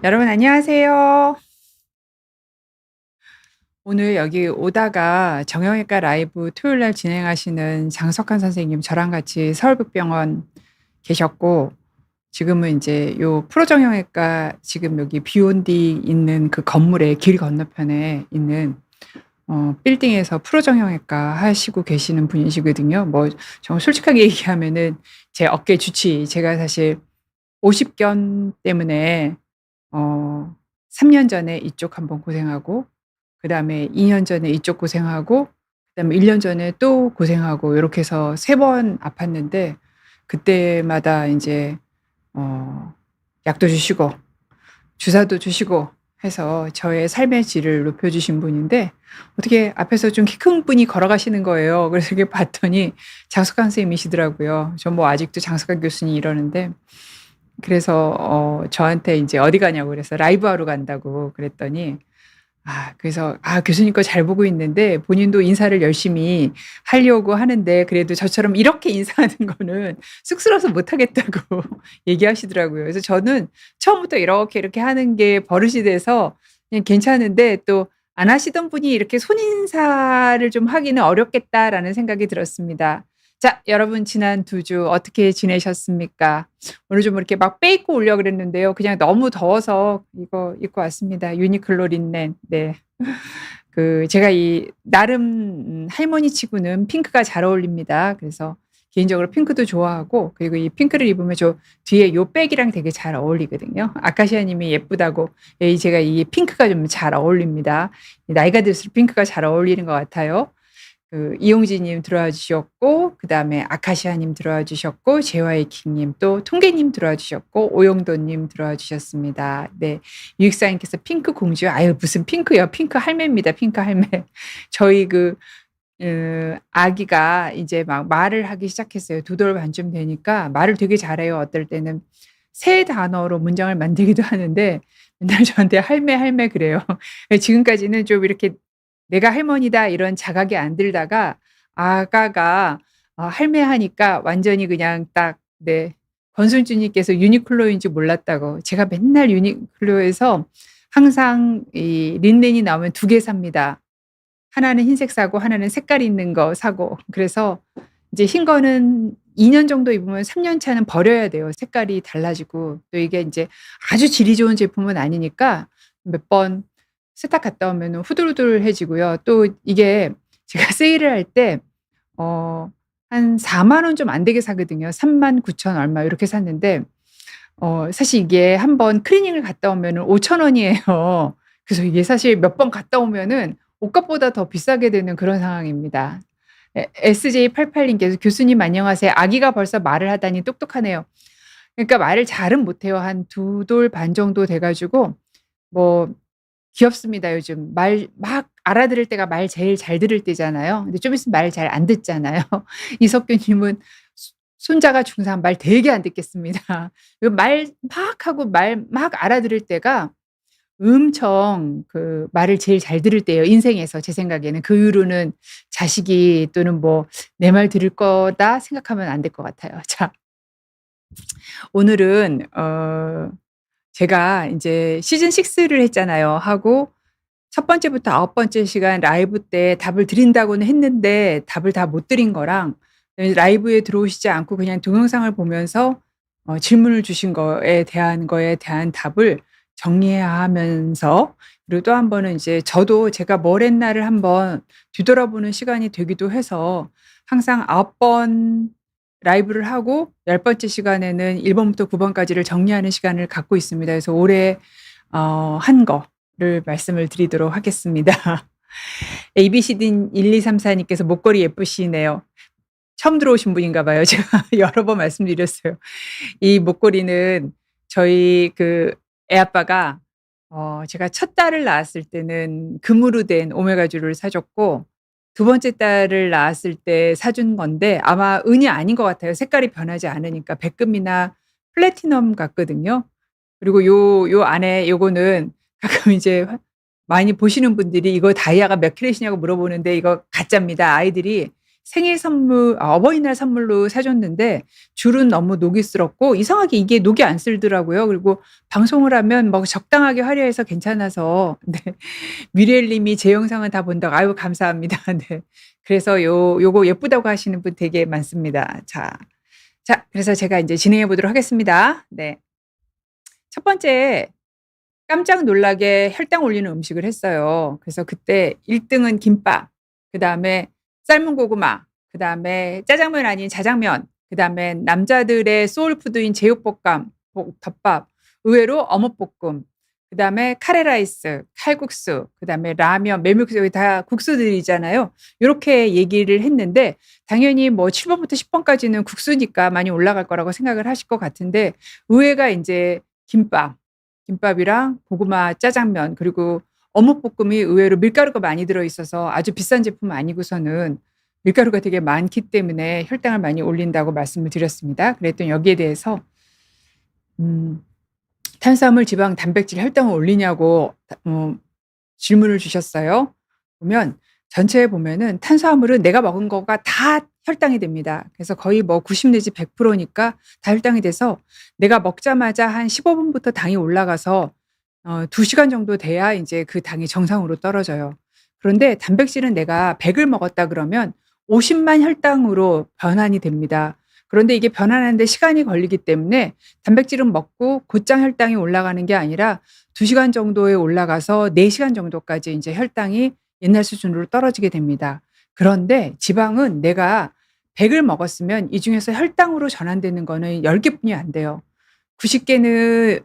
여러분 안녕하세요. 오늘 여기 오다가 정형외과 라이브 토요일 날 진행하시는 장석환 선생님 저랑 같이 서울북병원 계셨고 지금은 이제 요 프로정형외과 지금 여기 비욘디 있는 그 건물의 길 건너편에 있는 빌딩에서 프로정형외과 하시고 계시는 분이시거든요. 뭐 정말 솔직하게 얘기하면은 제 어깨 주치 제가 사실 오십견 때문에 어 3년 전에 이쪽 한번 고생하고 그다음에 2년 전에 이쪽 고생하고 그다음에 1년 전에 또 고생하고 요렇게 해서 3번 아팠는데 그때마다 인제 어 약도 주시고 주사도 주시고 해서 저의 삶의 질을 높여 주신 분인데 어떻게 앞에서 좀 키 큰 분이 걸어가시는 거예요. 그래서 이렇게 봤더니 장석환 선생님이시더라고요. 저 뭐 아직도 장석환 교수님 이러는데 그래서 저한테 인제 "어디 가냐."고 그래서 "라이브 하러 간다."고 그랬더니 그래서 교수님 거 잘 보고 있는데 본인도 인사를 열심히 하려고 하는데 그래도 저처럼 이렇게 인사하는 거는 쑥스러워서 못 하겠다고 얘기하시더라고요. 그래서 저는 처음부터 이렇게 하는 게 버릇이 돼서 그냥 괜찮은데 또 '안 하시던 분이 이렇게 손인사를 좀 하기는 어렵겠다.'라는 생각이 들었습니다. 자, 여러분 지난 2주 어떻게 지내셨습니까? 오늘 좀 이렇게 막 빼입고 오려고 그랬는데요. 그냥 너무 더워서 이거 입고 왔습니다. 유니클로 린넨. 네. 제가 이 나름 할머니 치고는 핑크가 잘 어울립니다. 그래서 개인적으로 핑크도 좋아하고 그리고 이 핑크를 입으면 저 뒤에 요 백이랑 되게 잘 어울리거든요. 아카시아 님이 예쁘다고 제가 이 핑크가 좀 잘 어울립니다. 나이가 들수록 핑크가 잘 어울리는 것 같아요. 이용진 님 들어와 주셨고 그다음에 아카시아 님 들어와 주셨고 JYK 님 또 통계 님 들어와 주셨고 오영도 님 들어와 주셨습니다. 네. 유익사 님께서 "핑크 공주요?" 아유 무슨 핑크요. 핑크 할매입니다, 핑크 할매. 저희 아기가 이제 막 말을 하기 시작했어요. 2돌 반쯤 되니까 말을 되게 잘해요. 어떨 때는 새 단어로 문장을 만들기도 하는데 맨날 저한테 "할매, 할매." 그래요. 지금까지는 좀 이렇게 '내가 할머니다.' 이런 자각이 안 들다가 아가가 할매 하니까 완전히 그냥 딱 네. 권순주 님께서 유니클로인 줄 몰랐다고. 제가 맨날 유니클로에서 항상 이 린넨이 나오면 2개 삽니다. 하나는 흰색 사고 하나는 색깔 있는 거 사고. 그래서 이제 흰 거는 2년 정도 입으면 3년 차는 버려야 돼요. 색깔이 달라지고. 또 이게 인제 아주 질이 좋은 제품은 아니니까 몇 번 세탁 갔다 오면은 후들후들해지고요. 또 이게 제가 세일을 할 때 어 한 4만 원 좀 안 되게 사거든요. 39,000 얼마 요렇게 샀는데 사실 이게 한번 클리닝을 갔다 오면은 5천 원이에요. 그래서 이게 사실 몇 번 갔다 오면은 옷값보다 더 비싸게 되는 그런 상황입니다. SJ88 님께서 "교수님 안녕하세요. 아기가 벌써 말을 하다니 똑똑하네요." 그러니까 말을 잘은 못해요. 한 2돌 반 정도 돼 가지고 뭐 귀엽습니다 요즘. 말 막 알아들을 때가 말 제일 잘 들을 때잖아요. 근데 좀 있으면 말 잘 안 듣잖아요. 이석규 님은 손자가 중3 말 되게 안 듣겠습니다. 말 막 하고 말 막 알아들을 때가 엄청 말을 제일 잘 들을 때예요 인생에서 제 생각에는. 그 이후로는 자식이 또는 뭐 '내 말 들을 거다.' 생각하면 안 될 것 같아요. 자, 오늘은 제가 인제 시즌 6를 했잖아요. 하고 첫 번째부터 아홉 번째 시간 라이브 때 답을 드린다고는 했는데 답을 다 못 드린 거랑 라이브에 들어오시지 않고 그냥 동영상을 보면서 질문을 주신 거에 대한 답을 정리해야 하면서 그리고 또 한 번은 이제 저도 제가 뭘 했나를 한번 뒤돌아보는 시간이 되기도 해서 항상 9번 라이브를 하고 10번째 시간에는 1 번부터 9 번까지를 정리하는 시간을 갖고 있습니다. 그래서 올해 한 거를 말씀을 드리도록 하겠습니다. ABCD 1234 님께서 "목걸이 예쁘시네요." 처음 들어오신 분인가 봐요. 제가 여러 번 말씀드렸어요. 이 목걸이는 저희 애아빠가 제가 첫 딸을 낳았을 때는 금으로 된 오메가주를 사 줬고 두 번째 딸을 낳았을 때 사준 건데 아마 은이 아닌 것 같아요. 색깔이 변하지 않으니까 백금이나 플래티넘 같거든요. 그리고 요 안에 요거는 가끔 이제 많이 보시는 분들이 "이거 다이아가 몇 캐럿이냐."고 물어보는데 이거 가짜입니다. 아이들이 생일 선물 어버이날 선물로 사 줬는데 줄은 너무 녹이스럽고 이상하게 이게 녹이 안 슬더라고요. 그리고 방송을 하면 뭐 적당하게 화려해서 괜찮아서 네. 미리엘 님이 "제 영상은 다 본다."고 아유 감사합니다. 네. 그래서 요거 예쁘다고 하시는 분 되게 많습니다. 자 그래서 제가 인제 진행해 보도록 하겠습니다. 네. 첫 번째 깜짝 놀라게 혈당 올리는 음식을 했어요. 그래서 그때 1 등은 김밥, 그다음에 삶은 고구마, 그다음에 짜장면 아닌 자장면, 그다음에 남자들의 소울푸드인 제육볶음, 덮밥, 의외로 어묵볶음, 그다음에 카레라이스, 칼국수, 그다음에 라면, 메밀국수 여기 다 국수들이잖아요. 요렇게 얘기를 했는데 당연히 뭐 7 번부터 10 번까지는 국수니까 많이 올라갈 거라고 생각을 하실 것 같은데 의외가 인제 김밥이랑 고구마 짜장면 그리고 어묵볶음이 의외로 밀가루가 많이 들어 있어서 아주 비싼 제품 아니고서는 밀가루가 되게 많기 때문에 혈당을 많이 올린다고 말씀을 드렸습니다. 그랬더니 여기에 대해서 음 탄수화물, 지방, 단백질 혈당을 올리냐고 질문을 주셨어요. 보면 전체에 보면은 탄수화물은 내가 먹은 거가 다 혈당이 됩니다. 그래서 거의 뭐 90 내지 100% 니까 다 혈당이 돼서 내가 먹자마자 한 15 분부터 당이 올라가서 2 시간 정도 돼야 인제 그 당이 정상으로 떨어져요. 그런데 단백질은 내가 100을 먹었다 그러면 50만 혈당으로 변환이 됩니다. 그런데 이게 변환하는 데 시간이 걸리기 때문에 단백질은 먹고 곧장 혈당이 올라가는 게 아니라 2 시간 정도에 올라가서 4 시간 정도까지 인제 혈당이 옛날 수준으로 떨어지게 됩니다. 그런데 지방은 내가 100을 먹었으면 이 중에서 혈당으로 전환되는 거는 10 개뿐이 안 돼요. 90 개는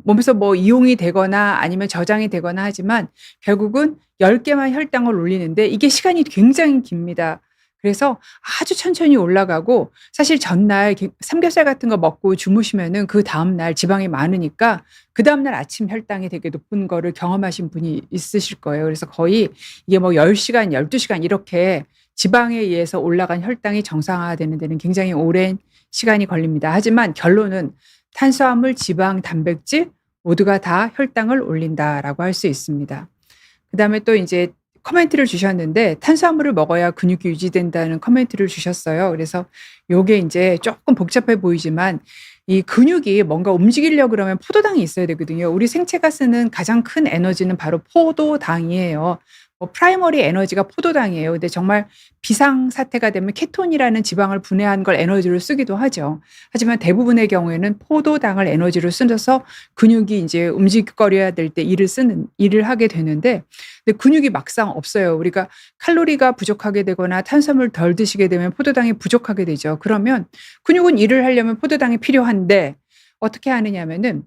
몸에서 뭐 이용이 되거나 아니면 저장이 되거나 하지만 결국은 10 개만 혈당을 올리는데 이게 시간이 굉장히 깁니다. 그래서 아주 천천히 올라가고 사실 전날 삼겹살 같은 거 먹고 주무시면은 그다음 날 지방이 많으니까 그다음 날 아침 혈당이 되게 높은 거를 경험하신 분이 있으실 거예요. 그래서 거의 이게 뭐 10 시간, 12 시간 이렇게 지방에 의해서 올라간 혈당이 정상화되는 데는 굉장히 오랜 시간이 걸립니다. 하지만 결론은 탄수화물, 지방, 단백질 모두가 다 혈당을 올린다라고 할 수 있습니다. 그다음에 또 인제 코멘트를 주셨는데 "탄수화물을 먹어야 근육이 유지된다."는 코멘트를 주셨어요. 그래서 요게 인제 쪼끔 복잡해 보이지만 이 근육이 뭔가 움직이려고 그러면 포도당이 있어야 되거든요. 우리 생체가 쓰는 가장 큰 에너지는 바로 포도당이에요. 뭐 프라이머리 에너지가 포도당이에요. 근데 정말 비상 사태가 되면 케톤이라는 지방을 분해한 걸 에너지로 쓰기도 하죠. 하지만 대부분의 경우에는 포도당을 에너지로 써서 근육이 인제 움직거려야 될 때 일을 하게 되는데 근데 근육이 막상 없어요. 우리가 칼로리가 부족하게 되거나 탄수화물을 덜 드시게 되면 포도당이 부족하게 되죠. 그러면 근육은 일을 하려면 포도당이 필요한데 어떻게 하느냐면은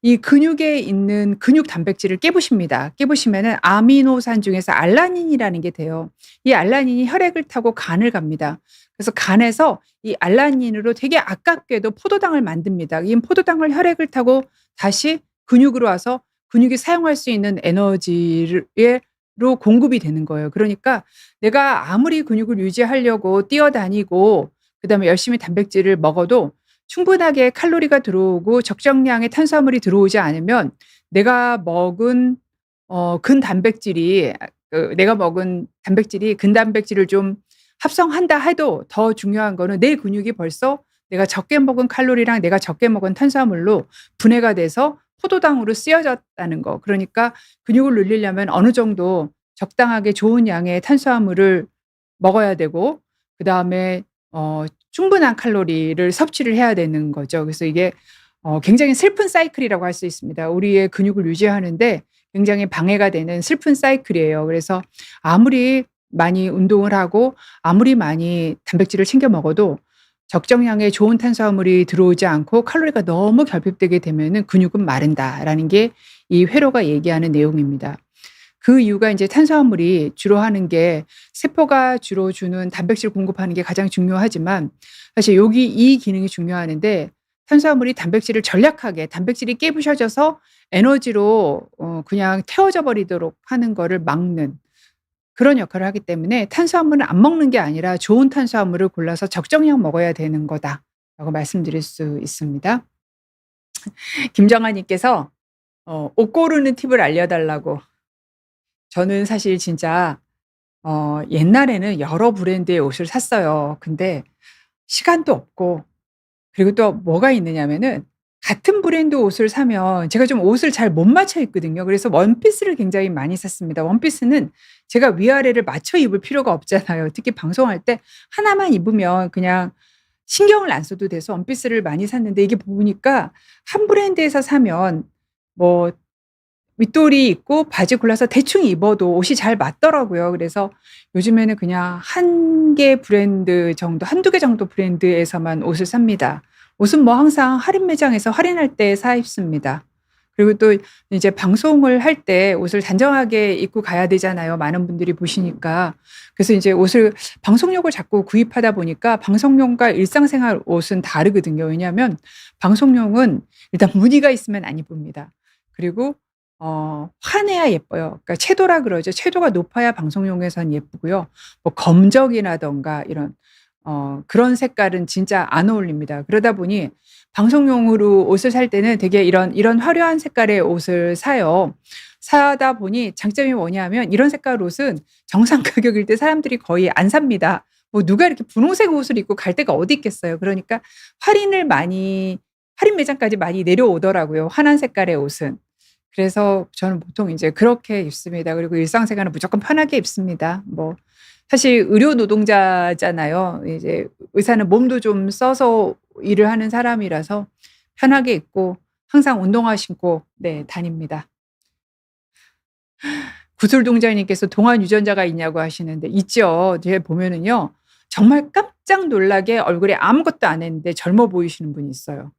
이 근육에 있는 근육 단백질을 깨부십니다. 깨부시면은 아미노산 중에서 알라닌이라는 게 돼요. 이 알라닌이 혈액을 타고 간을 갑니다. 그래서 간에서 이 알라닌으로 되게 아깝게도 포도당을 만듭니다. 이 포도당을 혈액을 타고 다시 근육으로 와서 근육이 사용할 수 있는 에너지를 로 공급이 되는 거예요. 그러니까 내가 아무리 근육을 유지하려고 뛰어다니고 그다음에 열심히 단백질을 먹어도 충분하게 칼로리가 들어오고 적정량의 탄수화물이 들어오지 않으면 내가 먹은 근단백질이 내가 먹은 단백질이 근단백질을 좀 합성한다 해도 더 중요한 거는 내 근육이 벌써 내가 적게 먹은 칼로리랑 내가 적게 먹은 탄수화물로 분해가 돼서 포도당으로 쓰여졌다는 거. 그러니까 근육을 늘리려면 어느 정도 적당하게 좋은 양의 탄수화물을 먹어야 되고 그다음에 충분한 칼로리를 섭취를 해야 되는 거죠. 그래서 이게 굉장히 슬픈 사이클이라고 할 수 있습니다. 우리의 근육을 유지하는 데 굉장히 방해가 되는 슬픈 사이클이에요. 그래서 아무리 많이 운동을 하고 아무리 많이 단백질을 챙겨 먹어도 적정량의 좋은 탄수화물이 들어오지 않고 칼로리가 너무 결핍되게 되면은 "근육은 마른다."라는 게 이 회로가 얘기하는 내용입니다. 그 이유가 인제 탄수화물이 주로 하는 게 세포가 주로 주는 단백질 공급하는 게 가장 중요하지만 사실 여기 이 기능이 중요하는데 탄수화물이 단백질을 전략하게 단백질이 깨부셔져서 에너지로 그냥 태워져 버리도록 하는 거를 막는 그런 역할을 하기 때문에 "탄수화물은 안 먹는 게 아니라 좋은 탄수화물을 골라서 적정량 먹어야 되는 거다."라고 말씀드릴 수 있습니다. 김정아 님께서 옷 고르는 팁을 알려 달라고. 저는 사실 진짜 옛날에는 여러 브랜드의 옷을 샀어요. 근데 시간도 없고, 그리고 또 뭐가 있느냐면은 같은 브랜드 옷을 사면 제가 좀 옷을 잘 못 맞춰 입거든요. 그래서 원피스를 굉장히 많이 샀습니다. 원피스는 제가 위아래를 맞춰 입을 필요가 없잖아요. 특히 방송할 때 하나만 입으면 그냥 신경을 안 써도 돼서 원피스를 많이 샀는데, 이게 보니까 한 브랜드에서 사면 뭐 윗돌이 있고 바지 골라서 대충 입어도 옷이 잘 맞더라고요. 그래서 요즘에는 그냥 한 개 브랜드 정도, 한두 개 정도 브랜드에서만 옷을 삽니다. 옷은 뭐 항상 할인 매장에서 할인할 때 사 입습니다. 그리고 또 이제 방송을 할 때 옷을 단정하게 입고 가야 되잖아요, 많은 분들이 보시니까. 그래서 이제 옷을 방송용을 자꾸 구입하다 보니까 방송용과 일상생활 옷은 다르거든요. 왜냐하면 방송용은 일단 무늬가 있으면 안 이쁩니다. 그리고 환해야 예뻐요. 그러니까 채도라 그러죠. 채도가 높아야 방송용에선 예쁘고요. 뭐 검정이라든가 이런 그런 색깔은 진짜 안 어울립니다. 그러다 보니 방송용으로 옷을 살 때는 되게 이런 화려한 색깔의 옷을 사요. 사다 보니 장점이 뭐냐면 이런 색깔 옷은 정상 가격일 때 사람들이 거의 안 삽니다. 뭐 누가 이렇게 분홍색 옷을 입고 갈 데가 어디 있겠어요. 그러니까 할인 매장까지 많이 내려오더라고요, 환한 색깔의 옷은. 그래서 저는 보통 이제 그렇게 입습니다. 그리고 일상생활은 무조건 편하게 입습니다. 뭐 사실 의료 노동자잖아요. 이제 의사는 몸도 좀 써서 일을 하는 사람이라서 편하게 입고 항상 운동화 신고 네 다닙니다. 구슬동자님께서 동안 유전자가 있냐고 하시는데 있죠. 뒤에 보면은요. 정말 깜짝 놀라게 얼굴에 아무것도 안 했는데 젊어 보이시는 분이 있어요.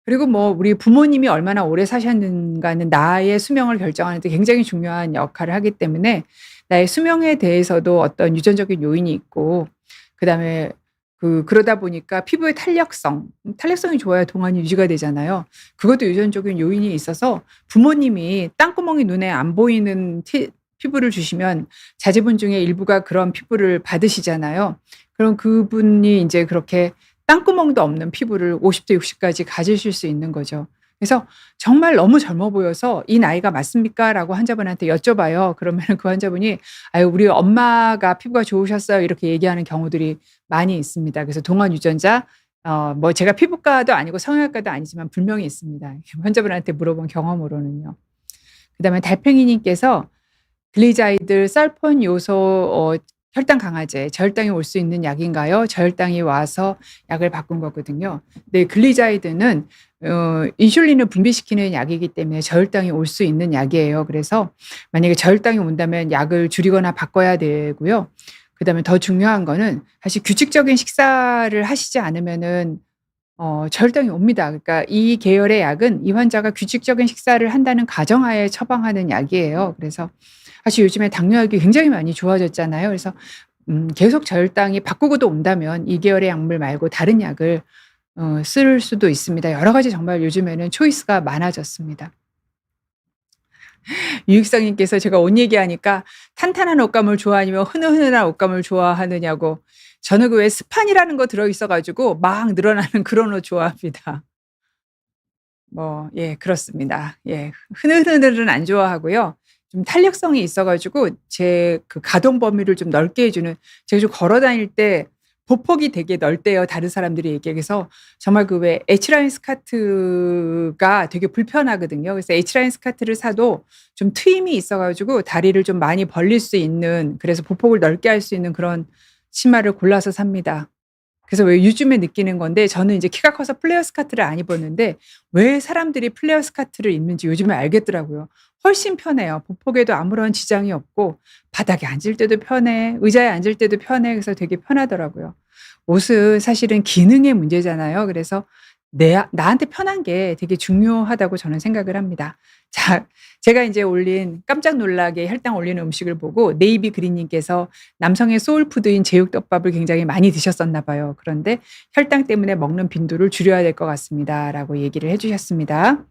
그리고 뭐 우리 부모님이 얼마나 오래 사셨는가는 나의 수명을 결정하는 데 굉장히 중요한 역할을 하기 때문에 나의 수명에 대해서도 어떤 유전적인 요인이 있고, 그다음에 그러다 보니까 피부의 탄력성이 좋아야 동안이 유지가 되잖아요. 그것도 유전적인 요인이 있어서 부모님이 땅구멍이 눈에 안 보이는 피부를 주시면 자제분 중에 일부가 그런 피부를 받으시잖아요. 그럼 그분이 이제 그렇게 땅구멍도 없는 피부를 50대 60까지 가지실 수 있는 거죠. 그래서 정말 너무 젊어 보여서 "이 나이가 맞습니까?"라고 환자분한테 여쭤봐요. 그러면은 그 환자분이 "아유 우리 엄마가 피부가 좋으셨어요." 이렇게 얘기하는 경우들이 많이 있습니다. 그래서 동안 유전자 뭐 제가 피부과도 아니고 성형외과도 아니지만 분명히 있습니다, 환자분한테 물어본 경험으로는요. 그다음에 달팽이 님께서 글리자이드 설폰 요소 혈당 강화제 저혈당이 올 수 있는 약인가요? 저혈당이 와서 약을 바꾼 거거든요. 네, 글리자이드는 인슐린을 분비시키는 약이기 때문에 저혈당이 올 수 있는 약이에요. 그래서 만약에 저혈당이 온다면 약을 줄이거나 바꿔야 되고요. 그다음에 더 중요한 거는 사실 규칙적인 식사를 하시지 않으면은 저혈당이 옵니다. 그러니까 이 계열의 약은 이 환자가 규칙적인 식사를 한다는 가정하에 처방하는 약이에요. 그래서 사실 요즘에 당뇨약이 굉장히 많이 좋아졌잖아요. 그래서 계속 저혈당이 바꾸고도 온다면 이 계열의 약물 말고 다른 약을 쓸 수도 있습니다. 여러 가지 정말 요즘에는 초이스가 많아졌습니다. 유익성님께서 제가 옷 얘기하니까 탄탄한 옷감을 좋아하냐면 흐느흐느한 옷감을 좋아하느냐고. 저는 그 왜 스판이라는 거 들어있어 가지고 막 늘어나는 그런 옷 좋아합니다. 뭐 예 그렇습니다. 예. 흐느흐느는 안 좋아하고요. 좀 탄력성이 있어 가지고 제 그 가동 범위를 좀 넓게 해 주는, 제가 좀 걸어 다닐 때 보폭이 되게 넓대요, 다른 사람들이 얘기해. 그래서 정말 그 왜 H라인 스커트가 되게 불편하거든요. 그래서 H라인 스커트를 사도 좀 트임이 있어 가지고 다리를 좀 많이 벌릴 수 있는, 그래서 보폭을 넓게 할 수 있는 그런 치마를 골라서 삽니다. 그래서 왜 요즘에 느끼는 건데, 저는 이제 키가 커서 플레어 스커트를 안 입었는데 왜 사람들이 플레어 스커트를 입는지 요즘에 알겠더라고요. 훨씬 편해요. 보폭에도 아무런 지장이 없고 바닥에 앉을 때도 편해, 의자에 앉을 때도 편해. 그래서 되게 편하더라고요. 옷은 사실은 기능의 문제잖아요. 그래서 나한테 편한 게 되게 중요하다고 저는 생각을 합니다. 자, 제가 이제 올린 깜짝 놀라게 혈당 올리는 음식을 보고 네이비 그린 님께서 남성의 소울푸드인 제육덮밥을 굉장히 많이 드셨었나 봐요. 그런데 "혈당 때문에 먹는 빈도를 줄여야 될 것 같습니다."라고 얘기를 해 주셨습니다.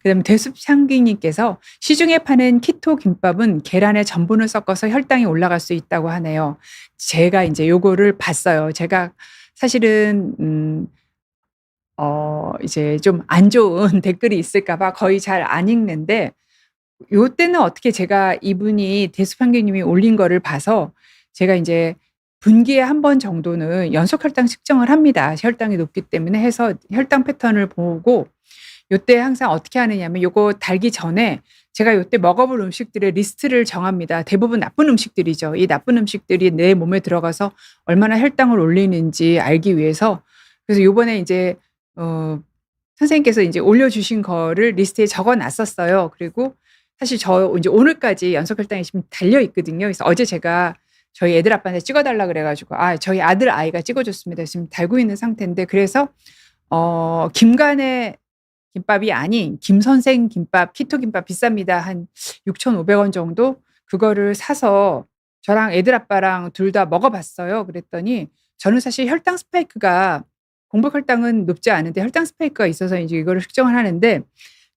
그다음에 대숲향기 님께서 "시중에 파는 키토 김밥은 계란에 전분을 섞어서 혈당이 올라갈 수 있다고 하네요." 제가 인제 요거를 봤어요. 제가 사실은 이제 좀 안 좋은 댓글이 있을까 봐 거의 잘 안 읽는데, 요때는 어떻게 제가 이분이 대수판객님이 올린 거를 봐서 제가 인제 분기에 한 번 정도는 연속 혈당 측정을 합니다. 혈당이 높기 때문에 해서 혈당 패턴을 보고 요때 항상 어떻게 하느냐면 요거 달기 전에 제가 요때 먹어 볼 음식들의 리스트를 정합니다. 대부분 나쁜 음식들이죠. 이 나쁜 음식들이 내 몸에 들어가서 얼마나 혈당을 올리는지 알기 위해서. 그래서 요번에 인제 선생님께서 인제 올려주신 거를 리스트에 적어 놨었어요. 그리고 사실 저 인제 오늘까지 연속 혈당이 지금 달려 있거든요. 그래서 어제 제가 저희 애들 아빠한테 찍어 달라 그래 가지고 저희 아들 아이가 찍어 줬습니다. 지금 달고 있는 상태인데 그래서 김간의 김밥이 아닌 김선생 김밥, 키토 김밥 비쌉니다. 한 6,500원 정도? 그거를 사서 저랑 애들 아빠랑 둘 다 먹어 봤어요. 그랬더니 저는 사실 혈당 스파이크가 공복 혈당은 높지 않은데 혈당 스파이크가 있어서 이제 이거를 측정을 하는데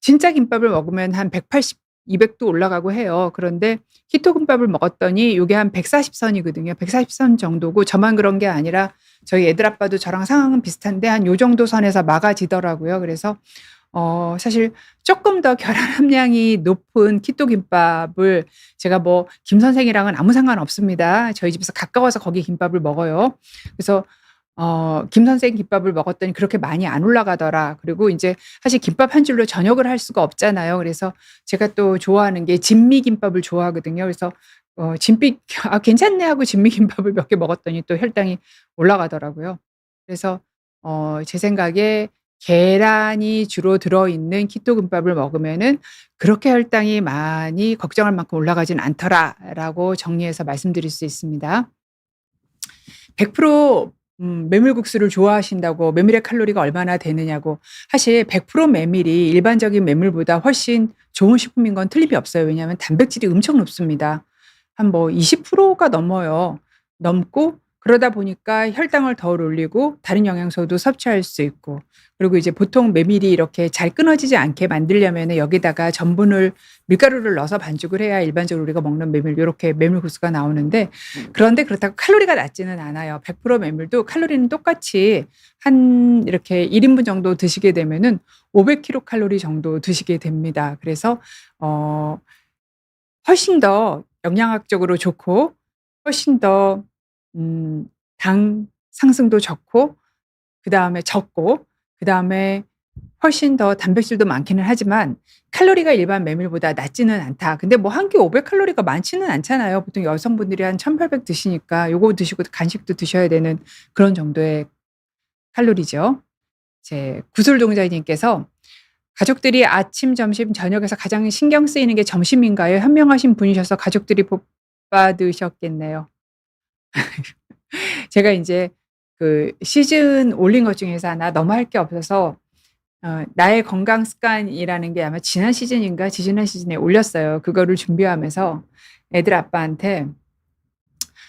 진짜 김밥을 먹으면 한 180, 200도 올라가고 해요. 그런데 키토 김밥을 먹었더니 요게 한 140 선이거든요. 140선 정도고 저만 그런 게 아니라 저희 애들 아빠도 저랑 상황은 비슷한데 한 요 정도 선에서 막아지더라고요. 그래서 사실 조금 더 결함 함량이 높은 키토 김밥을 제가 뭐 김 선생이랑은 아무 상관없습니다. 저희 집에서 가까워서 거기 김밥을 먹어요. 그래서 김 선생 김밥을 먹었더니 그렇게 많이 안 올라가더라. 그리고 인제 사실 김밥 한 줄로 저녁을 할 수가 없잖아요. 그래서 제가 또 좋아하는 게 진미 김밥을 좋아하거든요. 그래서 진미 '아 괜찮네.' 하고 진미 김밥을 몇 개 먹었더니 또 혈당이 올라가더라고요. 그래서 제 생각에 계란이 주로 들어있는 키토 김밥을 먹으면은 "그렇게 혈당이 많이 걱정할 만큼 올라가진 않더라."라고 정리해서 말씀드릴 수 있습니다. 100% 메밀국수를 좋아하신다고 메밀의 칼로리가 얼마나 되느냐고. 사실 100% 메밀이 일반적인 메밀보다 훨씬 좋은 식품인 건 틀림이 없어요. 왜냐하면 단백질이 엄청 높습니다. 한 뭐 20%가 넘어요. 넘고 그러다 보니까 혈당을 덜 올리고 다른 영양소도 섭취할 수 있고 그리고 이제 보통 메밀이 이렇게 잘 끊어지지 않게 만들려면은 여기다가 전분을 밀가루를 넣어서 반죽을 해야 일반적으로 우리가 먹는 메밀 요렇게 메밀국수가 나오는데 그런데 그렇다고 칼로리가 낮지는 않아요. 100% 메밀도 칼로리는 똑같이 한 이렇게 1 인분 정도 드시게 되면은 500kcal 정도 드시게 됩니다. 그래서 훨씬 더 영양학적으로 좋고 훨씬 더 당 상승도 적고 그다음에 적고 그다음에 훨씬 더 단백질도 많기는 하지만 칼로리가 일반 메밀보다 낮지는 않다. 근데 뭐 한 끼 500 칼로리가 많지는 않잖아요. 보통 여성분들이 한 1,800 드시니까 요거 드시고 간식도 드셔야 되는 그런 정도의 칼로리죠. 이제 구슬동자님께서 "가족들이 아침, 점심, 저녁에서 가장 신경 쓰이는 게 점심인가요? 현명하신 분이셔서 가족들이 복 받으셨겠네요." 제가 인제 그 시즌 올린 것 중에서 하나 너무 할 게 없어서 나의 건강 습관이라는 게 아마 지난 시즌인가 지지난 시즌에 올렸어요. 그거를 준비하면서 애들 아빠한테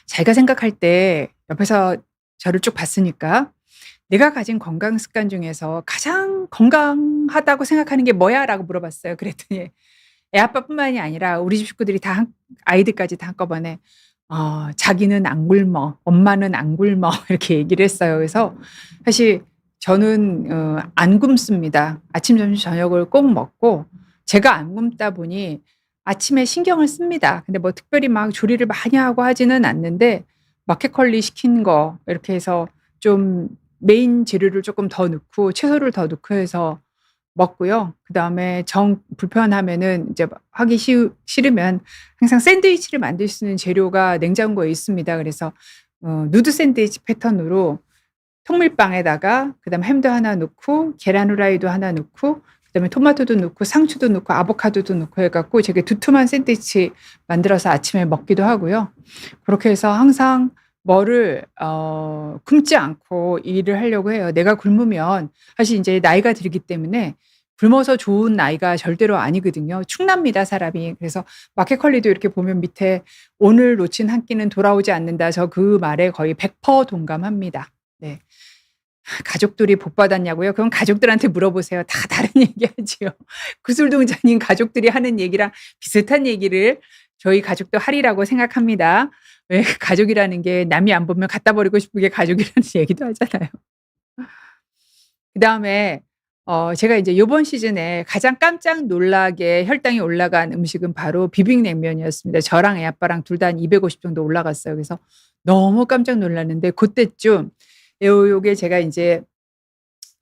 자기가 생각할 때 옆에서 저를 쭉 봤으니까 "내가 가진 건강 습관 중에서 가장 건강하다고 생각하는 게 뭐야?"라고 물어봤어요. 그랬더니 애 아빠뿐만이 아니라 우리 집 식구들이 다 아이들까지 다 한꺼번에 "자기는 안 굶어. 엄마는 안 굶어." 이렇게 얘기를 했어요. 그래서 사실 저는 안 굶습니다. 아침, 점심, 저녁을 꼭 먹고 제가 안 굶다 보니 아침에 신경을 씁니다. 근데 뭐 특별히 막 조리를 많이 하고 하지는 않는데 마켓컬리 시킨 거 이렇게 해서 좀 메인 재료를 쪼끔 더 넣고 채소를 더 넣고 해서 먹고요. 그다음에 정 불편하면은 이제 막 하기 싫으면 항상 샌드위치를 만들 수 있는 재료가 냉장고에 있습니다. 그래서 누드 샌드위치 패턴으로 통밀빵에다가 그다음에 햄도 하나 넣고 계란 후라이도 하나 넣고 그다음에 토마토도 넣고 상추도 넣고 아보카도도 넣고 해 갖고 되게 두툼한 샌드위치 만들어서 아침에 먹기도 하고요. 그렇게 해서 항상 뭐를 굶지 않고 일을 하려고 해요. 내가 굶으면 사실 인제 나이가 들기 때문에 굶어서 좋은 나이가 절대로 아니거든요. 축납니다 사람이. 그래서 마켓컬리도 이렇게 보면 밑에 "오늘 놓친 한 끼는 돌아오지 않는다." 저 그 말에 거의 100% 동감합니다. 네. 가족들이 복 받았냐고요? 그건 가족들한테 물어보세요. 다 다른 얘기하지요. 구슬동자님 가족들이 하는 얘기랑 비슷한 얘기를 저희 가족도 하리라고 생각합니다. 왜 가족이라는 게 남이 안 보면 갖다 버리고 싶은 게 가족이라는 얘기도 하잖아요. 그다음에 제가 이제 요번 시즌에 가장 깜짝 놀라게 혈당이 올라간 음식은 바로 비빔냉면이었습니다. 저랑 애 아빠랑 둘 다 한 250 정도 올라갔어요. 그래서 너무 깜짝 놀랐는데 고때쯤 요게 제가 인제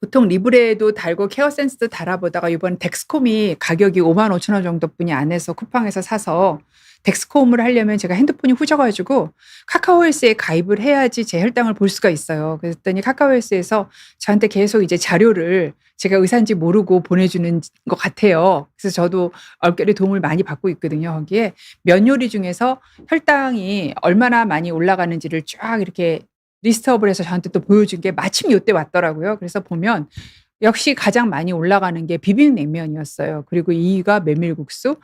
보통 리브레도 달고 케어센스도 달아보다가 이번에 덱스콤이 가격이 55,000원 정도뿐이 안 해서 쿠팡에서 사서 덱스콤을 하려면 제가 핸드폰이 후져 가지고 카카오 헬스에 가입을 해야지 제 혈당을 볼 수가 있어요. 그랬더니 카카오 헬스에서 저한테 계속 이제 자료를 제가 의사인지 모르고 보내주는 것 같아요. 그래서 저도 얼결에 도움을 많이 받고 있거든요. 거기에 면 요리 중에서 혈당이 얼마나 많이 올라가는지를 쫙 이렇게 리스트업을 해서 저한테 또 보여준 게 마침 요때 왔더라고요. 그래서 보면 역시 가장 많이 올라가는 게 비빔냉면이었어요. 그리고 2 위가 메밀국수.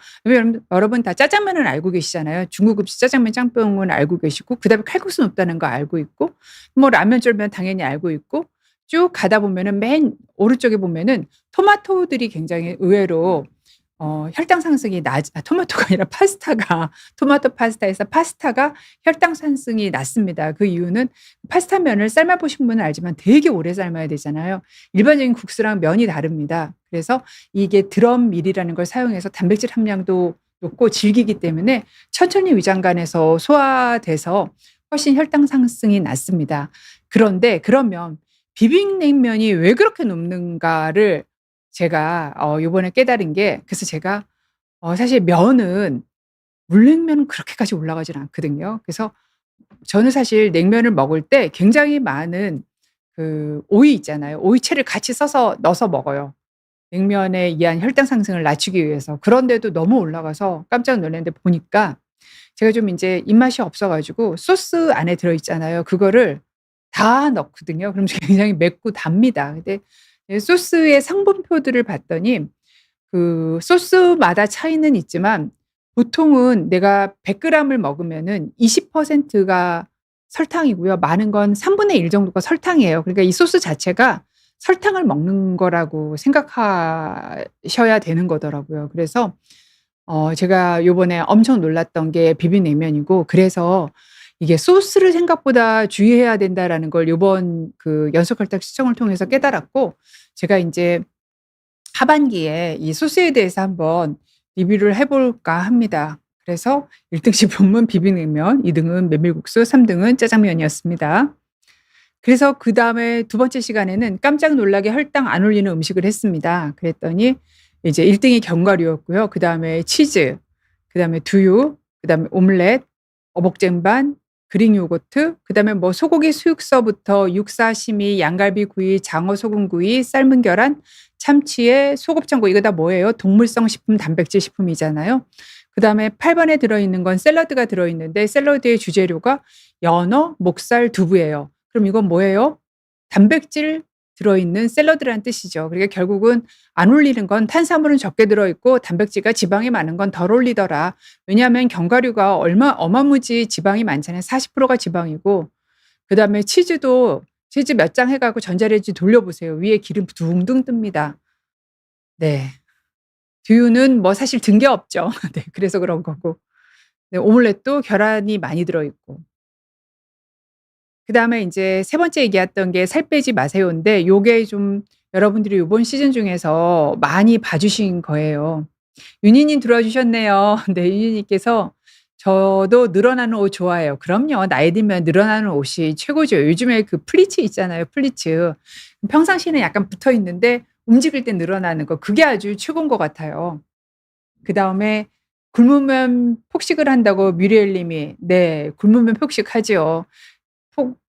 여러분 다 짜장면은 알고 계시잖아요. 중국 음식 짜장면 짬뽕은 알고 계시고 그다음에 칼국수 높다는 거 알고 있고 뭐 라면 쫄면 당연히 알고 있고 쭉 가다 보면은 맨 오른쪽에 보면은 토마토들이 굉장히 의외로 혈당 상승이 토마토가 아니라 파스타가 토마토 파스타에서 파스타가 혈당 상승이 낮습니다. 그 이유는 파스타면을 삶아 보신 분은 알지만 되게 오래 삶아야 되잖아요. 일반적인 국수랑 면이 다릅니다. 그래서 이게 드럼밀이라는 걸 사용해서 단백질 함량도 높고 질기기 때문에 천천히 위장관에서 소화돼서 훨씬 혈당 상승이 낮습니다. 그런데 그러면 비빔냉면이 왜 그렇게 높는가를 제가 요번에 깨달은 게 그래서 제가 사실 면은 물냉면은 그렇게까지 올라가진 않거든요. 그래서 저는 사실 냉면을 먹을 때 굉장히 많은 그 오이 있잖아요. 오이채를 같이 써서 넣어서 먹어요. 냉면에 의한 혈당 상승을 낮추기 위해서. 그런데도 너무 올라가서 깜짝 놀랐는데 보니까 제가 좀 인제 입맛이 없어 가지고 소스 안에 들어 있잖아요. 그거를 다 넣거든요. 그럼 굉장히 맵고 답니다. 근데 소스의 성분표들을 봤더니 그 소스마다 차이는 있지만 보통은 내가 100 그램을 먹으면은 20%가 설탕이고요. 많은 건 3분의 1 정도가 설탕이에요. 그러니까 이 소스 자체가 설탕을 먹는 거라고 생각하셔야 되는 거더라고요. 그래서 제가 요번에 엄청 놀랐던 게 비빔냉면이고 그래서 이게 '소스를 생각보다 주의해야 된다.'라는 걸 요번 그 연속혈당 측정을 통해서 깨달았고 제가 인제 하반기에 이 소스에 대해서 한번 리뷰를 해 볼까 합니다. 그래서 1 등씩 본문 비빔냉면, 2 등은 메밀국수, 3 등은 짜장면이었습니다. 그래서 그다음에 두 번째 시간에는 깜짝 놀라게 혈당 안 올리는 음식을 했습니다. 그랬더니 이제 1 등이 견과류였고요. 그다음에 치즈, 그다음에 두유, 그다음에 오믈렛, 어복쟁반, 그릭 요거트, 그다음에 뭐 소고기 수육서부터 육사시미, 양갈비 구이, 장어 소금구이, 삶은 계란, 참치에 소곱창고 이거 다 뭐예요? 동물성 식품, 단백질 식품이잖아요. 그다음에 8 번에 들어있는 건 샐러드가 들어있는데 샐러드의 주재료가 연어, 목살, 두부예요. 그럼 이건 뭐예요? 단백질 들어있는 샐러드라는 뜻이죠. 그러니까 결국은 안 올리는 건 탄수화물은 적게 들어있고 단백질과 지방이 많은 건 덜 올리더라. 왜냐하면 견과류가 어마무지 지방이 많잖아요. 40%가 지방이고 그다음에 치즈도 치즈 몇 장 해 갖고 전자레인지 돌려보세요. 위에 기름 둥둥 뜹니다. 네. 두유는 뭐 사실 든 게 없죠. 네. 그래서 그런 거고. 네. 오믈렛도 계란이 많이 들어있고. 그다음에 인제 세 번째 얘기했던 게 "살 빼지 마세요."인데 요게 좀 여러분들이 요번 시즌 중에서 많이 봐 주신 거예요. 윤희 님 들어와 주셨네요. 네. 윤희 님께서 "저도 늘어나는 옷 좋아해요." 그럼요. 나이 들면 늘어나는 옷이 최고죠. 요즘에 그 플리츠 있잖아요, 플리츠. 평상시에는 약간 붙어 있는데 움직일 때 늘어나는 거 그게 아주 최고인 것 같아요. 그다음에 굶으면 폭식을 한다고 뮤리엘 님이 네. 굶으면 폭식하지요.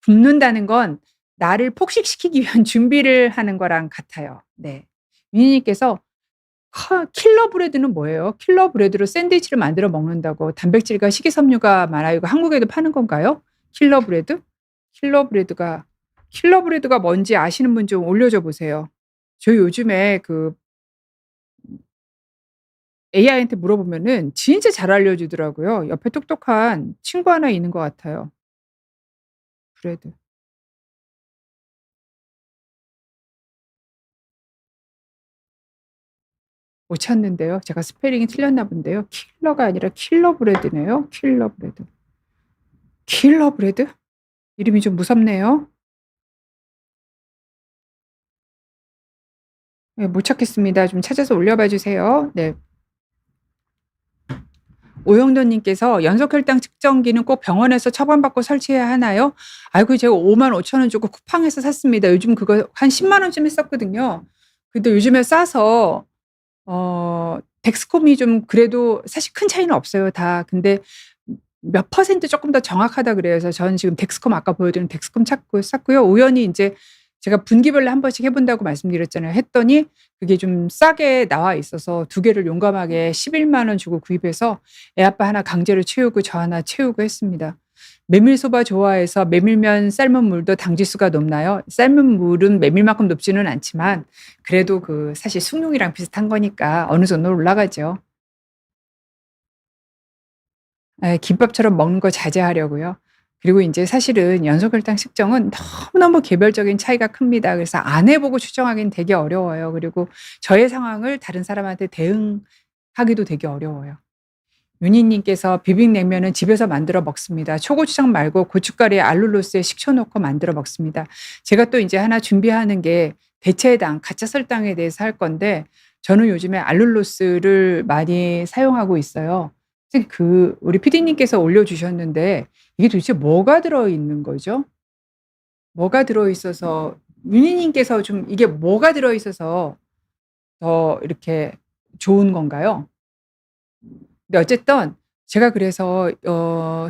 굶는다는 건 나를 폭식시키기 위한 준비를 하는 거랑 같아요. 네. 윤희 님께서 킬러 브레드는 뭐예요? 킬러 브레드로 샌드위치를 만들어 먹는다고 단백질과 식이섬유가 많아요. 이거 한국에도 파는 건가요? 킬러 브레드? 킬러 브레드가 뭔지 아시는 분 좀 올려줘 보세요. 저 요즘에 그 AI한테 물어보면은 진짜 잘 알려주더라고요. 옆에 똑똑한 친구 하나 있는 것 같아요. 브레드. 못 찾는데요. 제가 스펠링이 틀렸나 본데요. 킬러가 아니라 킬러 브레드네요. 킬러 브레드. 킬러 브레드? 이름이 좀 무섭네요. 예, 못 찾겠습니다. 좀 찾아서 올려봐 주세요. 네. 오영돈 님께서 "연속 혈당 측정기는 꼭 병원에서 처방받고 설치해야 하나요?" 아이고 제가 55,000원 주고 쿠팡에서 샀습니다. 요즘 그거 한 100,000 원쯤 했었거든요. 근데 요즘에 싸서 덱스콤이 좀 그래도 사실 큰 차이는 없어요 다. 근데 몇 퍼센트 쪼끔 더 정확하다 그래요. 그래서 저는 지금 덱스콤 아까 보여드린 덱스콤 찾고 샀고요. 우연히 인제 제가 분기별로 한 번씩 해 본다고 말씀드렸잖아요. 했더니 그게 좀 싸게 나와 있어서 두 개를 용감하게 110,000원 주고 구입해서 애 아빠 하나 강제로 채우고 저 하나 채우고 했습니다. 메밀소바 좋아해서 메밀면 삶은 물도 당 지수가 높나요? 삶은 물은 메밀만큼 높지는 않지만 그래도 그 사실 숭늉이랑 비슷한 거니까 어느 정도 올라가죠. 예, 김밥처럼 먹는 거 자제하려고요. 그리고 인제 사실은 연소혈당 측정은 너무너무 개별적인 차이가 큽니다. 그래서 안 해 보고 추정하기는 되게 어려워요. 그리고 저의 상황을 다른 사람한테 대응하기도 되게 어려워요. 윤희 님께서 "비빔냉면은 집에서 만들어 먹습니다. 초고추장 말고 고춧가루에 알룰로스에 식초 넣고 만들어 먹습니다." 제가 또 인제 하나 준비하는 게 대체당, 가짜 설탕에 대해서 할 건데 저는 요즘에 알룰로스를 많이 사용하고 있어요. 선생님 우리 PD님께서 올려주셨는데 이게 도대체 뭐가 들어있는 거죠? 뭐가 들어있어서 윤희 님께서 좀 이게 뭐가 들어있어서 더 이렇게 좋은 건가요? 근데 어쨌든 제가 그래서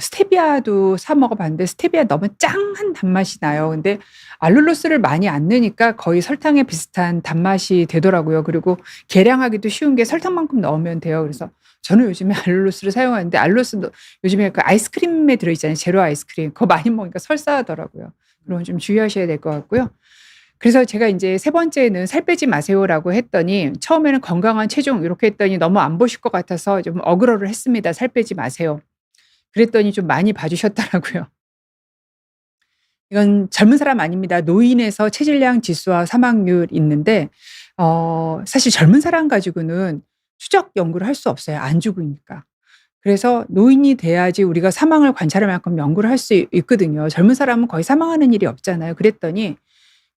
스테비아도 사 먹어 봤는데 스테비아 너무 짱한 단맛이 나요. 근데 알룰로스를 많이 안 넣으니까 거의 설탕에 비슷한 단맛이 되더라고요. 그리고 계량하기도 쉬운 게 설탕만큼 넣으면 돼요. 그래서 저는 요즘에 알룰로스를 사용하는데 알룰로스도 요즘에 그 아이스크림에 들어 있잖아요, 제로 아이스크림. 그거 많이 먹으니까 설사하더라고요. 그런 건 좀 주의하셔야 될 것 같고요. 그래서 제가 인제 세 번째는 "살 빼지 마세요."라고 했더니 처음에는 "건강한 체중." 이렇게 했더니 너무 안 보실 것 같아서 좀 어그로를 했습니다. "살 빼지 마세요." 그랬더니 좀 많이 봐 주셨더라고요. 이건 젊은 사람 아닙니다. 노인에서 체질량 지수와 사망률 있는데 사실 젊은 사람 가지고는 추적 연구를 할 수 없어요, 안 죽으니까. 그래서 노인이 돼야지 우리가 사망을 관찰할 만큼 연구를 할 수 있거든요. 젊은 사람은 거의 사망하는 일이 없잖아요. 그랬더니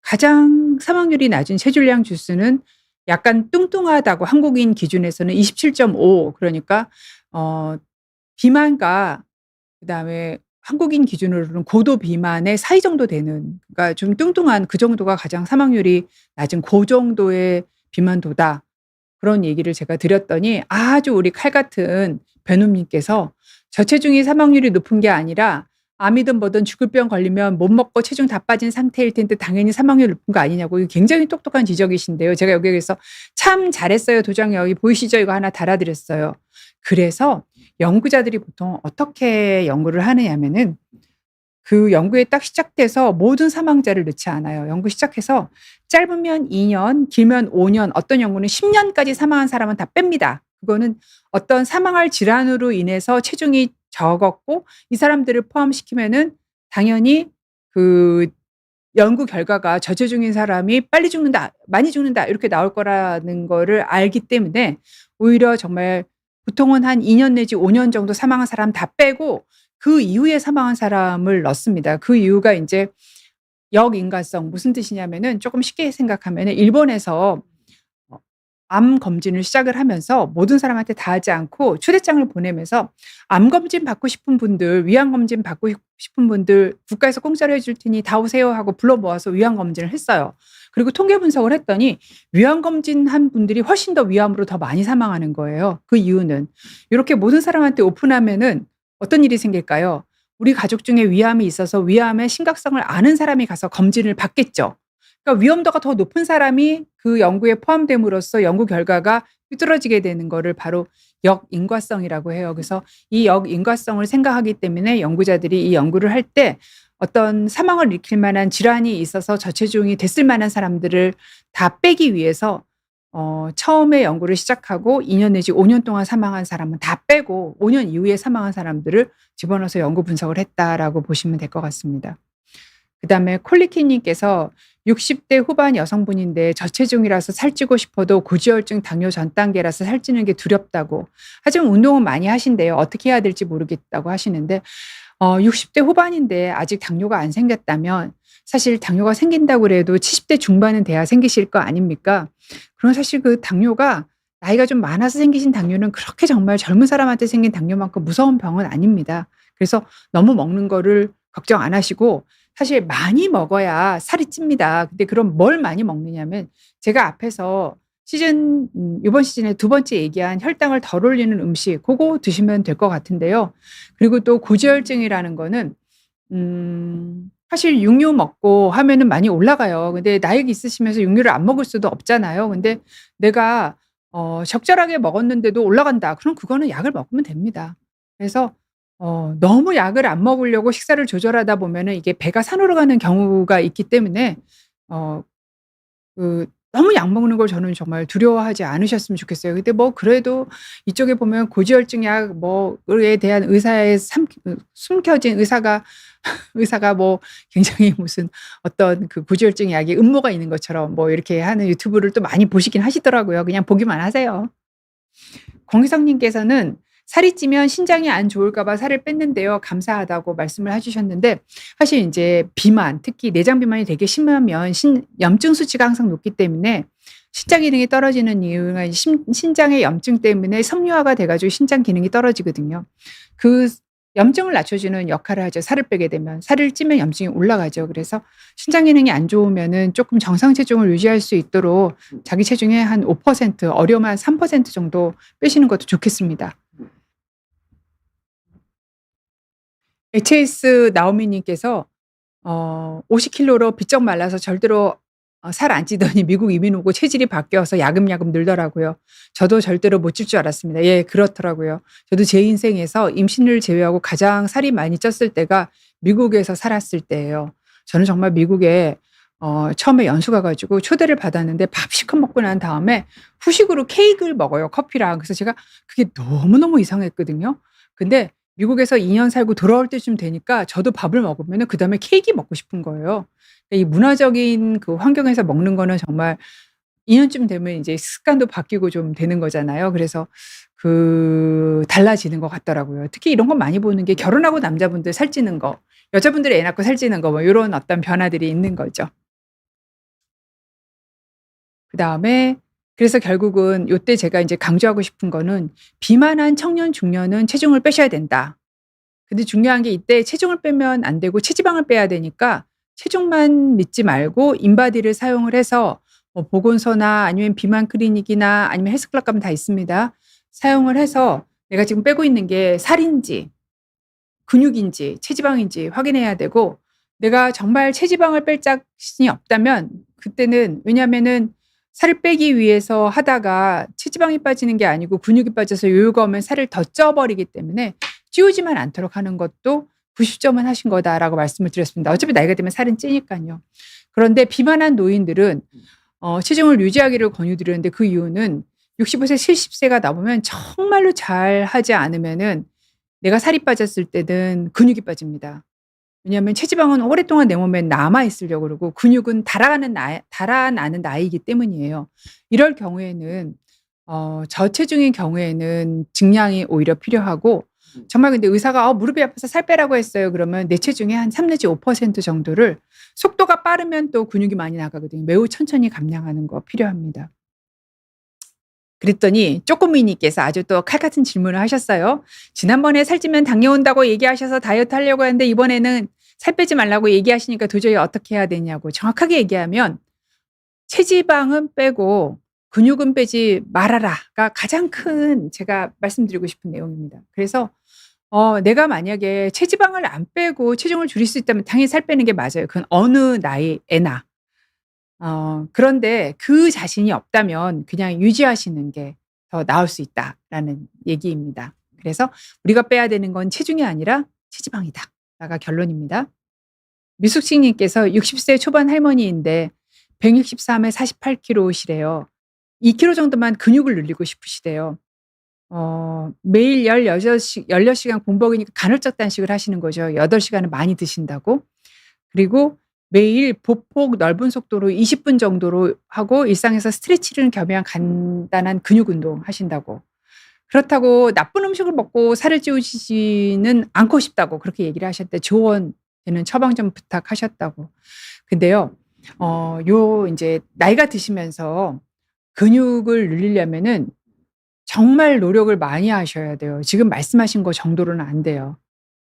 가장 사망률이 낮은 체질량 지수는 약간 뚱뚱하다고 한국인 기준에서는 27.5, 그러니까 어 비만과 그다음에 한국인 기준으로는 고도 비만의 사이 정도 되는, 그러니까 좀 뚱뚱한 그 정도가 가장 사망률이 낮은 고 정도의 비만도다. 그런 얘기를 제가 드렸더니 아주 우리 칼 같은 변호님께서 "저체중이 사망률이 높은 게 아니라 암이든 뭐든 죽을 병 걸리면 못 먹고 체중 다 빠진 상태일 텐데 당연히 사망률이 높은 거 아니냐."고 이게 굉장히 똑똑한 지적이신데요. 제가 여기에 그래서 "참 잘했어요. 도장 여기 보이시죠? 이거 하나 달아 드렸어요." 그래서 연구자들이 보통 어떻게 연구를 하느냐면은 그 연구에 딱 시작돼서 모든 사망자를 넣지 않아요. 연구 시작해서 짧으면 2 년, 길면 5 년, 어떤 연구는 10 년까지 사망한 사람은 다 뺍니다. 그거는 어떤 사망할 질환으로 인해서 체중이 적었고 이 사람들을 포함시키면은 당연히 그 연구 결과가 "저체중인 사람이 빨리 죽는다. 많이 죽는다." 이렇게 나올 거라는 거를 알기 때문에 오히려 정말 보통은 한 2년 내지 5년 정도 사망한 사람 다 빼고 그 이후에 사망한 사람을 넣습니다. 그 이유가 인제 역인과성, 무슨 뜻이냐면은 쪼끔 쉽게 생각하면은 일본에서 어 암 검진을 시작을 하면서 모든 사람한테 다 하지 않고 초대장을 보내면서 "암 검진 받고 싶은 분들, 위암 검진 받고 싶은 분들 국가에서 공짜로 해줄 테니 다 오세요." 하고 불러 모아서 위암 검진을 했어요. 그리고 통계 분석을 했더니 위암 검진한 분들이 훨씬 더 위암으로 더 많이 사망하는 거예요. 그 이유는 요렇게 모든 사람한테 오픈하면은 어떤 일이 생길까요? 우리 가족 중에 위암이 있어서 위암의 심각성을 아는 사람이 가서 검진을 받겠죠. 그러니까 위험도가 더 높은 사람이 그 연구에 포함됨으로써 연구 결과가 삐뚤어지게 되는 거를 바로 역인과성이라고 해요. 그래서 이 역인과성을 생각하기 때문에 연구자들이 이 연구를 할 때 어떤 사망을 일으킬 만한 질환이 있어서 저체중이 됐을 만한 사람들을 다 빼기 위해서 처음에 연구를 시작하고 2년 내지 5년 동안 사망한 사람은 다 빼고 5년 이후에 사망한 사람들을 집어넣어서 연구 분석을 했다라고 보시면 될 것 같습니다. 그다음에 콜리키 님께서 60대 후반 여성분인데 저체중이라서 살찌고 싶어도 고지혈증 당뇨 전 단계라서 살찌는 게 두렵다고. 하지만 운동은 많이 하신대요. 어떻게 해야 될지 모르겠다고 하시는데 60대 후반인데 아직 당뇨가 안 생겼다면 사실 당뇨가 생긴다고 그래도 70대 중반은 돼야 생기실 거 아닙니까? 그럼 사실 그 당뇨가 나이가 좀 많아서 생기신 당뇨는 그렇게 정말 젊은 사람한테 생긴 당뇨만큼 무서운 병은 아닙니다. 그래서 너무 먹는 거를 걱정 안 하시고 사실 많이 먹어야 살이 찝니다. 근데 그럼 뭘 많이 먹느냐면 제가 앞에서 요번 시즌에 두 번째 얘기한 혈당을 덜 올리는 음식 고거 드시면 될 것 같은데요. 그리고 또 고지혈증이라는 거는 사실 육류 먹고 하면은 많이 올라가요. 근데 나이가 있으시면서 육류를 안 먹을 수도 없잖아요. 근데 내가 적절하게 먹었는데도 올라간다. 그럼 그거는 약을 먹으면 됩니다. 그래서 너무 약을 안 먹으려고 식사를 조절하다 보면은 이게 배가 산으로 가는 경우가 있기 때문에 어 너무 약 먹는 걸 저는 정말 두려워하지 않으셨으면 좋겠어요. 근데 뭐 그래도 이쪽에 보면 고지혈증 약 뭐에 대한 의사의 숨겨진 의사가 뭐 굉장히 무슨 어떤 그 고지혈증 약에 음모가 있는 것처럼 뭐 이렇게 하는 유튜브를 또 많이 보시긴 하시더라고요. 그냥 보기만 하세요. 공희성 님께서는 "살이 찌면 신장이 안 좋을까 봐 살을 뺐는데요. 감사하다."고 말씀을 해 주셨는데 사실 인제 비만, 특히 내장 비만이 되게 심하면 염증 수치가 항상 높기 때문에 신장 기능이 떨어지는 이유가 신장의 염증 때문에 섬유화가 돼 가지고 신장 기능이 떨어지거든요. 그 염증을 낮춰주는 역할을 하죠. 살을 빼게 되면. 살을 찌면 염증이 올라가죠. 그래서 신장 기능이 안 좋으면은 쪼끔 정상 체중을 유지할 수 있도록 자기 체중의 한 5% 어려우면 한 3% 정도 빼시는 것도 좋겠습니다. HS 나오미 님께서 50 킬로로 비쩍 말라서 절대로 살 안 찌더니 미국 이민 오고 체질이 바뀌어서 야금야금 늘더라고요. 저도 절대로 못 찔 줄 알았습니다. 예, 그렇더라고요. 저도 제 인생에서 임신을 제외하고 가장 살이 많이 쪘을 때가 미국에서 살았을 때예요. 저는 정말 미국에 처음에 연수 가 가지고 초대를 받았는데 밥 실컷 먹고 난 다음에 후식으로 케이크를 먹어요, 커피랑. 그래서 제가 그게 너무너무 이상했거든요. 근데 미국에서 2년 살고 돌아올 때쯤 되니까 저도 밥을 먹으면은 그다음에 케이크 먹고 싶은 거예요. 이 문화적인 그 환경에서 먹는 거는 정말 2 년쯤 되면 인제 습관도 바뀌고 좀 되는 거잖아요. 그래서 달라지는 것 같더라고요. 특히 이런 거 많이 보는 게 결혼하고 남자분들 살찌는 거, 여자분들이 애 낳고 살찌는 거 뭐 요런 어떤 변화들이 있는 거죠. 그다음에 그래서 결국은 요때 제가 인제 강조하고 싶은 거는 "비만한 청년 중년은 체중을 빼셔야 된다." 근데 중요한 게 이때 체중을 빼면 안 되고 체지방을 빼야 되니까 체중만 믿지 말고 인바디를 사용을 해서 뭐 보건소나 아니면 비만 클리닉이나 아니면 헬스클럽 가면 다 있습니다. 사용을 해서 내가 지금 빼고 있는 게 살인지 근육인지 체지방인지 확인해야 되고, 내가 정말 체지방을 뺄 자신이 없다면 그때는, 왜냐하면은 살을 빼기 위해서 하다가 체지방이 빠지는 게 아니고 근육이 빠져서 요요가 오면 살을 더 쪄 버리기 때문에 찌우지만 않도록 하는 것도 90점은 하신 거다라고 말씀을 드렸습니다. 어차피 나이가 들면 살은 찌니깐요. 그런데 비만한 노인들은 체중을 유지하기를 권유드리는데 그 이유는 65 세, 70 세가 넘으면 정말로 잘하지 않으면은 내가 살이 빠졌을 때는 근육이 빠집니다. 왜냐하면 체지방은 오랫동안 내 몸에 남아 있으려고 그러고 근육은 달아나는 나이이기 때문이에요. 이럴 경우에는 저체중인 경우에는 증량이 오히려 필요하고, 정말 근데 의사가 무릎이 아파서 살 빼라고 했어요." 그러면 내 체중의 한 3 내지 5% 정도를, 속도가 빠르면 또 근육이 많이 나가거든요. 매우 천천히 감량하는 거 필요합니다. 그랬더니 쪼꼬미 님께서 아주 또 칼 같은 질문을 하셨어요. "지난번에 살찌면 당뇨 온다고 얘기하셔서 다이어트 하려고 했는데 이번에는 살 빼지 말라고 얘기하시니까 도저히 어떻게 해야 되냐."고. 정확하게 얘기하면 "체지방은 빼고 근육은 빼지 말아라."가 가장 큰 제가 말씀드리고 싶은 내용입니다. 그래서 내가 만약에 체지방을 안 빼고 체중을 줄일 수 있다면 당연히 살 빼는 게 맞아요. 그건 어느 나이에나. 그런데 그 자신이 없다면 그냥 유지하시는 게 더 나을 수 있다라는 얘기입니다. 그래서 우리가 빼야 되는 건 체중이 아니라 체지방이다.가 결론입니다. 미숙식 님께서 60세 초반 할머니인데 163에 48 킬로시래요. 2 킬로 정도만 근육을 늘리고 싶으시대요. 매일 16 시간 공복이니까 간헐적 단식을 하시는 거죠. 8 시간을 많이 드신다고. 그리고 매일 보폭 넓은 속도로 20분 정도로 하고 일상에서 스트레치를 겸한 간단한 근육 운동 하신다고. 그렇다고 나쁜 음식을 먹고 살을 찌우시지는 않고 싶다고 그렇게 얘기를 하셨대. 조언되는 처방 좀 부탁하셨다고. 근데요. 요 인제 나이가 드시면서 근육을 늘리려면은 정말 노력을 많이 하셔야 돼요. 지금 말씀하신 거 정도로는 안 돼요.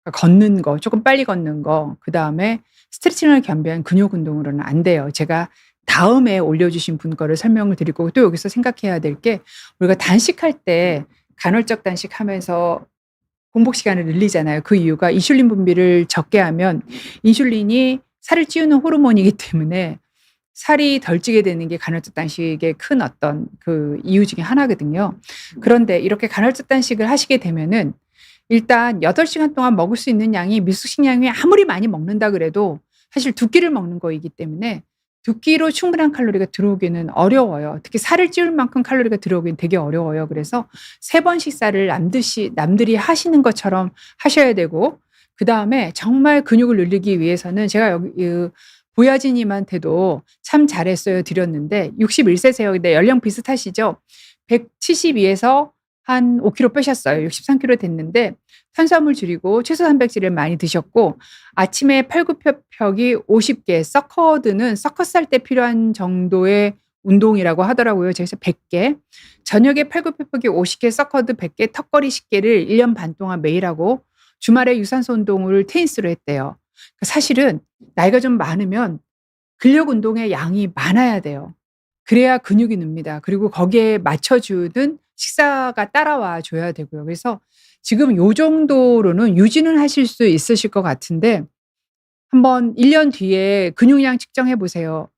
그러니까 걷는 거, 조금 빨리 걷는 거, 그다음에 스트레칭을 겸비한 근육 운동으로는 안 돼요. 제가 다음에 올려주신 분 거를 설명을 드릴 거고, 또 여기서 생각해야 될 게, 우리가 단식할 때 간헐적 단식하면서 공복 시간을 늘리잖아요. 그 이유가 인슐린 분비를 적게 하면 인슐린이 살을 찌우는 호르몬이기 때문에 살이 덜 찌게 되는 게 간헐적 단식의 큰 어떤 그 이유 중에 하나거든요. 그런데 이렇게 간헐적 단식을 하시게 되면은 일단 8시간 동안 먹을 수 있는 양이 미식량이 아무리 많이 먹는다 그래도 사실 2끼를 먹는 거이기 때문에 2끼로 충분한 칼로리가 들어오기는 어려워요. 특히 살을 찌울 만큼 칼로리가 들어오기는 되게 어려워요. 그래서 3번 식사를 남들이 하시는 것처럼 하셔야 되고, 그다음에 정말 근육을 늘리기 위해서는 제가 여기 보야지 님한테도 "참 잘했어요." 드렸는데 61세세요. 근데 연령 비슷하시죠? 172에서 한 5kg 빼셨어요. 63kg 됐는데 탄수화물 줄이고 채소 단백질을 많이 드셨고, 아침에 팔굽혀펴기 50개, 서커드는 서커스 할 때 필요한 정도의 운동이라고 하더라고요. 그래서 100개, 저녁에 팔굽혀펴기 50개, 서커드 100개, 턱걸이 10개를 1년 반 동안 매일 하고 주말에 유산소 운동을 테니스로 했대요. 사실은 나이가 좀 많으면 근력 운동의 양이 많아야 돼요. 그래야 근육이 늡니다. 그리고 거기에 맞춰주는 식사가 따라와 줘야 되고요. 그래서 지금 요 정도로는 유지는 하실 수 있으실 것 같은데, 한번 1년 뒤에 근육량 측정해 보세요.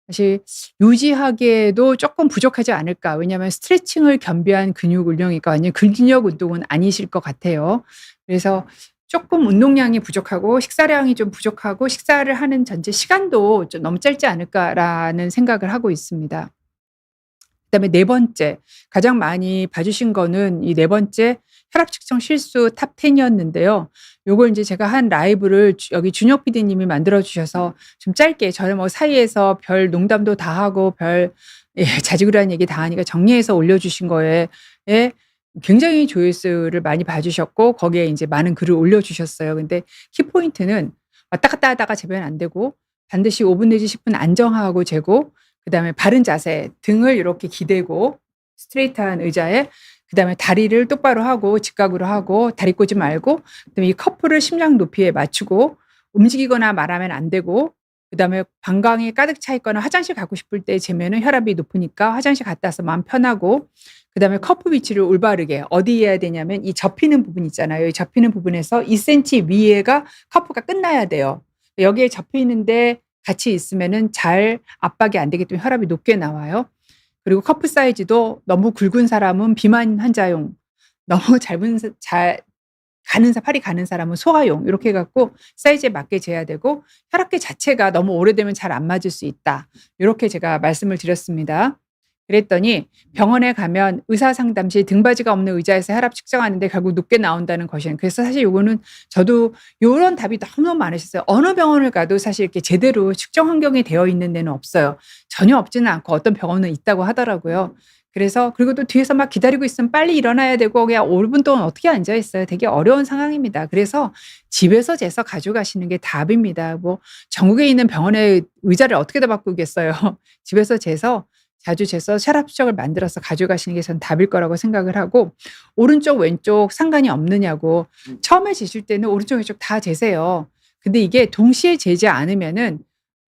사실 유지하기에도 조금 부족하지 않을까. 왜냐하면 스트레칭을 겸비한 근육 운동이니까 완전 근력 운동은 아니실 것 같아요. 그래서 조금 운동량이 부족하고 식사량이 좀 부족하고 식사를 하는 전체 시간도 좀 너무 짧지 않을까라는 생각을 하고 있습니다. 그다음에 네 번째, 가장 많이 봐주신 거는 이 네 번째 혈압 측정 실수 탑 10 이었는데요. 요걸 인제 제가 한 라이브를 여기 준혁 PD님이 만들어 주셔서 좀 짧게, 저는 뭐 사이에서 별 농담도 다 하고 별 예 자지구레한 얘기 다 하니까 정리해서 올려주신 거에 굉장히 조회수를 많이 봐주셨고, 거기에 인제 많은 글을 올려주셨어요. 근데 키포인트는 왔다 갔다 하다가 재면 안 되고, 반드시 5분 내지 10분 안정하고 재고, 그다음에 바른 자세, 등을 이렇게 기대고 스트레이트한 의자에, 그다음에 다리를 똑바로 하고 직각으로 하고 다리 꼬지 말고, 그다음에 이 커프를 심장 높이에 맞추고 움직이거나 말하면 안 되고, 그다음에 방광이 가득 차 있거나 화장실 가고 싶을 때 재면은 혈압이 높으니까 화장실 갔다 와서 마음 편하고, 그다음에 커프 위치를 올바르게 어디에 해야 되냐면 이 접히는 부분 있잖아요. 이 접히는 부분에서 2cm 위에가 커프가 끝나야 돼요. 여기에 접히는데 같이 있으면은 잘 압박이 안 되기 때문에 혈압이 높게 나와요. 그리고 커프 사이즈도 너무 굵은 사람은 비만 환자용, 너무 잘 가는 팔이 가는 사람은 소아용, 이렇게 해 갖고 사이즈에 맞게 재야 되고, 혈압계 자체가 너무 오래되면 잘 안 맞을 수 있다. 요렇게 제가 말씀을 드렸습니다. 그랬더니 병원에 가면 의사 상담 시 등받이가 없는 의자에서 혈압 측정하는데 결국 높게 나온다는 것이, 그래서 사실 요거는 저도 요런 답이 너무 많으셨어요. 어느 병원을 가도 사실 이렇게 제대로 측정 환경이 되어 있는 데는 없어요. 전혀 없지는 않고 어떤 병원은 있다고 하더라고요. 그래서 그리고 또 뒤에서 막 기다리고 있으면 빨리 일어나야 되고 그냥 5분 동안 어떻게 앉아 있어요. 되게 어려운 상황입니다. 그래서 집에서 재서 가져가시는 게 답입니다. 뭐 전국에 있는 병원의 의자를 어떻게 다 바꾸겠어요. 집에서 재서, 자주 재서 혈압 측정을 만들어서 가져가시는 게 전 답일 거라고 생각을 하고, 오른쪽 왼쪽 상관이 없느냐고, 처음에 재실 때는 오른쪽 왼쪽 다 재세요. 근데 이게 동시에 재지 않으면은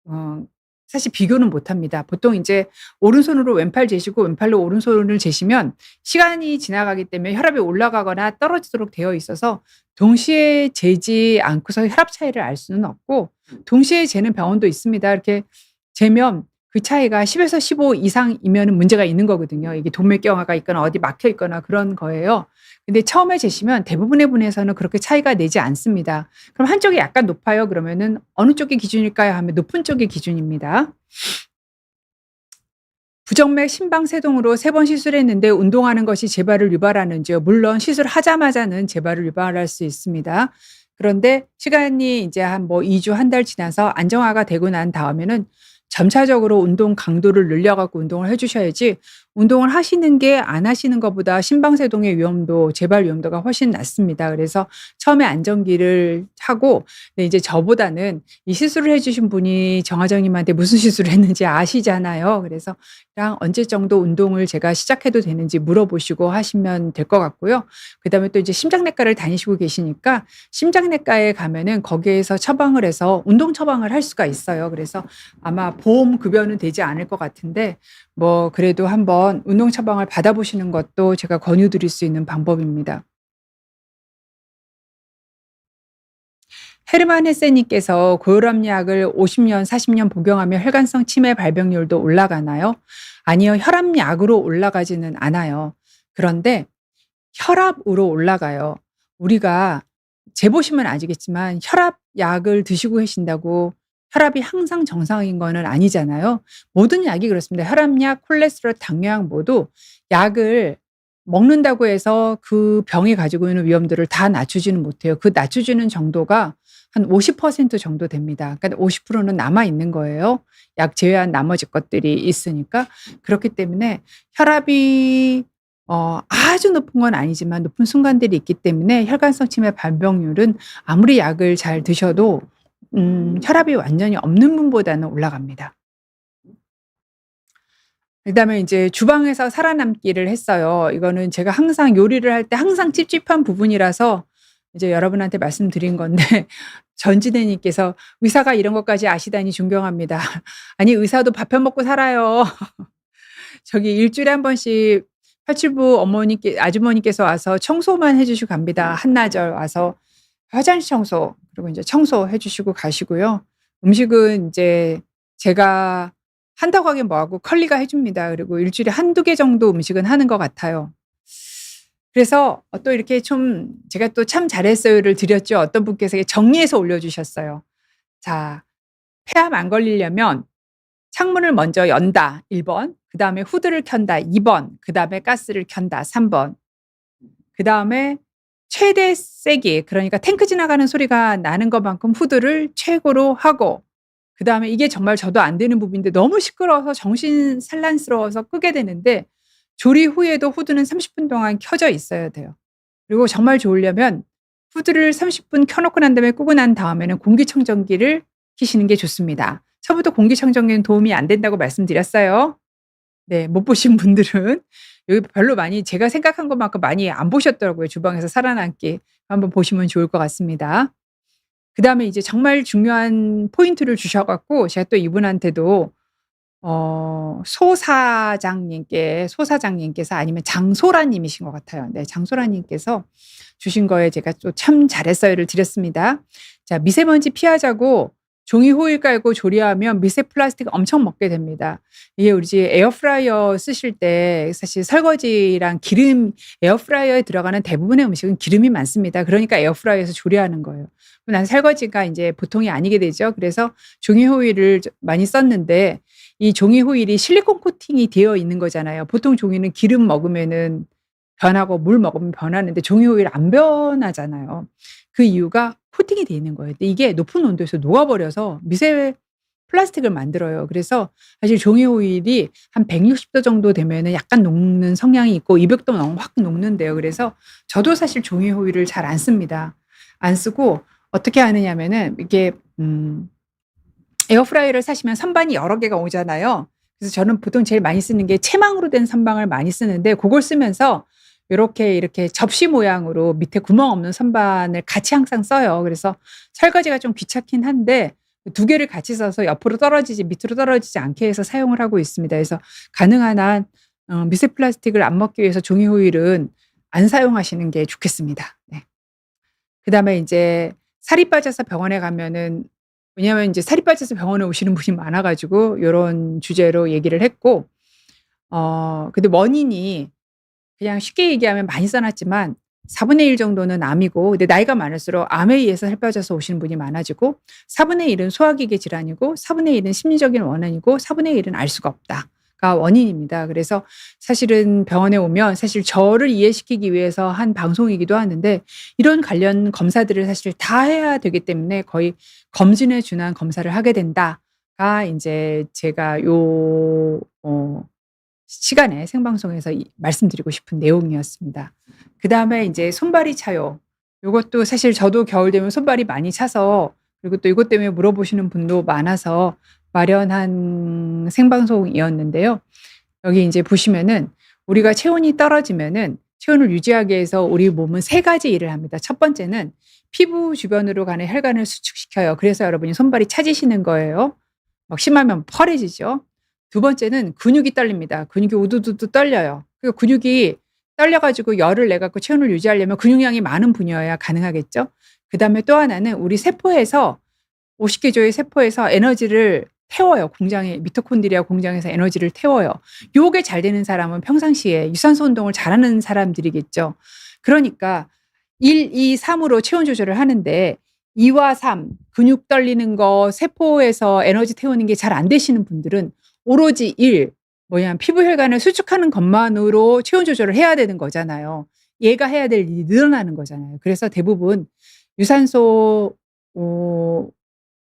어 사실 비교는 못 합니다. 보통 인제 오른손으로 왼팔 재시고 왼팔로 오른손을 재시면 시간이 지나가기 때문에 혈압이 올라가거나 떨어지도록 되어 있어서 동시에 재지 않고서 혈압 차이를 알 수는 없고, 동시에 재는 병원도 있습니다. 이렇게 재면 그 차이가 10에서 15 이상이면은 문제가 있는 거거든요. 이게 동맥경화가 있거나 어디 막혀 있거나 그런 거예요. 근데 처음에 재시면 대부분의 분에서는 그렇게 차이가 내지 않습니다. 그럼 한쪽이 약간 높아요. 그러면은 어느 쪽이 기준일까요? 하면 높은 쪽이 기준입니다. 부정맥 심방세동으로 3번 시술했는데 운동하는 것이 재발을 유발하는지요? 물론 시술하자마자는 재발을 유발할 수 있습니다. 그런데 시간이 이제 한 뭐 2주, 한 달 지나서 안정화가 되고 난 다음에는 점차적으로 운동 강도를 늘려 갖고 운동을 해 주셔야지, 운동을 하시는 게 안 하시는 것보다 심방세동의 위험도 재발 위험도가 훨씬 낮습니다. 그래서 처음에 안정기를 하고 근데 이제 저보다는 이 시술을 해 주신 분이 정화정님한테 무슨 시술을 했는지 아시잖아요. 그래서 그냥 언제 정도 운동을 제가 시작해도 되는지 물어보시고 하시면 될 것 같고요. 그다음에 또 이제 심장내과를 다니시고 계시니까 심장내과에 가면은 거기에서 처방을 해서 운동 처방을 할 수가 있어요. 그래서 아마 보험 급여는 되지 않을 것 같은데 뭐 그래도 한번 운동 처방을 받아보시는 것도 제가 권유드릴 수 있는 방법입니다. 헤르만 헤세님께서 고혈압약을 50년, 40년 복용하면 혈관성 치매 발병률도 올라가나요? 아니요, 혈압약으로 올라가지는 않아요. 그런데 혈압으로 올라가요. 우리가 재보시면 아시겠지만 혈압약을 드시고 계신다고 혈압이 항상 정상인 거는 아니잖아요. 모든 약이 그렇습니다. 혈압약, 콜레스테롤, 당뇨약 모두 약을 먹는다고 해서 그 병이 가지고 있는 위험들을 다 낮추지는 못해요. 그 낮춰주는 정도가 한 50% 정도 됩니다. 그러니까 50%는 남아 있는 거예요. 약 제외한 나머지 것들이 있으니까. 그렇기 때문에 혈압이 아주 높은 건 아니지만 높은 순간들이 있기 때문에 혈관성 치매 발병률은 아무리 약을 잘 드셔도 혈압이 완전히 없는 분보다는 올라갑니다. 그다음에 인제 주방에서 살아남기를 했어요. 이거는 제가 항상 요리를 할 때 항상 찝찝한 부분이라서 이제 여러분한테 말씀드린 건데 전지대 님께서 "의사가 이런 것까지 아시다니 존경합니다." 아니 의사도 밥 해 먹고 살아요. 저기 일 주일에 한 번씩 팔칠부 어머니께 아주머니께서 와서 청소만 해 주시고 갑니다. 한나절 와서 화장실 청소 그리고 인제 청소해 주시고 가시고요. 음식은 인제 제가 한다고 하긴 뭐하고 컬리가 해 줍니다. 그리고 일 주일에 한두 개 정도 음식은 하는 것 같아요. 그래서 또 이렇게 좀 제가 또 "참 잘했어요."를 드렸죠. 어떤 분께서 정리해서 올려주셨어요. 자, 폐암 안 걸리려면 창문을 먼저 연다 1 번, 그다음에 후드를 켠다 2 번, 그다음에 가스를 켠다 3 번. 그다음에 최대 세기 그러니까 탱크 지나가는 소리가 나는 것만큼 후드를 최고로 하고 그다음에 이게 정말 저도 안 되는 부분인데 너무 시끄러워서 정신 산란스러워서 끄게 되는데 조리 후에도 후드는 30분 동안 켜져 있어야 돼요. 그리고 정말 좋으려면 후드를 30분 켜 놓고 난 다음에 끄고 난 다음에는 공기청정기를 키시는 게 좋습니다. 처음부터 공기청정기는 도움이 안 된다고 말씀드렸어요. 네. 못 보신 분들은 여기 별로 많이 제가 생각한 것만큼 많이 안 보셨더라고요, 주방에서 살아남기. 한번 보시면 좋을 것 같습니다. 그다음에 이제 정말 중요한 포인트를 주셔 갖고 제가 또 이분한테도 소사장님께서 아니면 장소라 님이신 것 같아요. 네. 장소라 님께서 주신 거에 제가 또 "참 잘했어요."를 드렸습니다. 자, 미세먼지 피하자고 종이 호일 깔고 조리하면 미세 플라스틱 엄청 먹게 됩니다. 이게 우리 집 에어프라이어 쓰실 때 사실 설거지랑 기름 에어프라이어에 들어가는 대부분의 음식은 기름이 많습니다. 그러니까 에어프라이어에서 조리하는 거예요. 난 설거지가 인제 보통이 아니게 되죠. 그래서 종이 호일을 많이 썼는데 이 종이 호일이 실리콘 코팅이 되어 있는 거잖아요. 보통 종이는 기름 먹으면은 변하고 물 먹으면 변하는데 종이 호일 안 변하잖아요. 그 이유가 코팅이 돼 있는 거예요. 근데 이게 높은 온도에서 녹아버려서 미세 플라스틱을 만들어요. 그래서 사실 종이 호일이 한 160도 정도 되면은 약간 녹는 성향이 있고 200도 넘으면 확 녹는데요. 그래서 저도 사실 종이 호일을 잘 안 씁니다. 안 쓰고 어떻게 하느냐면은 이게 에어프라이어를 사시면 선반이 여러 개가 오잖아요. 그래서 저는 보통 제일 많이 쓰는 게 채망으로 된 선반을 많이 쓰는데 그걸 쓰면서 요렇게 이렇게 접시 모양으로 밑에 구멍 없는 선반을 같이 항상 써요. 그래서 설거지가 좀 귀찮긴 한데 두 개를 같이 써서 옆으로 떨어지지 밑으로 떨어지지 않게 해서 사용을 하고 있습니다. 그래서 가능한 한 미세 플라스틱을 안 먹기 위해서 종이 호일은 안 사용하시는 게 좋겠습니다. 네. 그다음에 인제 살이 빠져서 병원에 가면은 왜냐하면 인제 살이 빠져서 병원에 오시는 분이 많아 가지고 요런 주제로 얘기를 했고 근데 원인이 그냥 쉽게 얘기하면 많이 써 놨지만 4분의 1 정도는 암이고 근데 나이가 많을수록 암에 의해서 살 빠져서 오시는 분이 많아지고 4분의 1은 소화기계 질환이고 4분의 1은 심리적인 원인이고 4분의 1은 알 수가 없다가 원인입니다. 그래서 사실은 병원에 오면 사실 저를 이해시키기 위해서 한 방송이기도 하는데 이런 관련 검사들을 사실 다 해야 되기 때문에 거의 검진에 준한 검사를 하게 된다가 인제 제가 요 시간에 생방송에서 말씀드리고 싶은 내용이었습니다. 그다음에 이제 손발이 차요. 요것도 사실 저도 겨울 되면 손발이 많이 차서, 그리고 또 이것 때문에 물어보시는 분도 많아서 마련한 생방송이었는데요. 여기 이제 보시면은 우리가 체온이 떨어지면은 체온을 유지하기 위해서 우리 몸은 세 가지 일을 합니다. 첫 번째는 피부 주변으로 가는 혈관을 수축시켜요. 그래서 여러분이 손발이 차지시는 거예요. 막 심하면 펄해지죠. 두 번째는 근육이 떨립니다. 근육이 우두두두 떨려요. 그 근육이 떨려 가지고 열을 내 갖고 체온을 유지하려면 근육량이 많은 분이어야 가능하겠죠. 그다음에 또 하나는 우리 세포에서 50개 조의 세포에서 에너지를 태워요. 공장에 미토콘드리아 공장에서 에너지를 태워요. 요게 잘 되는 사람은 평상시에 유산소 운동을 잘하는 사람들이겠죠. 그러니까 1, 2, 3으로 체온 조절을 하는데 2와 3 근육 떨리는 거, 세포에서 에너지 태우는 게 잘 안 되시는 분들은 오로지 1 뭐냐면 피부 혈관을 수축하는 것만으로 체온 조절을 해야 되는 거잖아요. 얘가 해야 될 일이 늘어나는 거잖아요. 그래서 대부분 유산소 어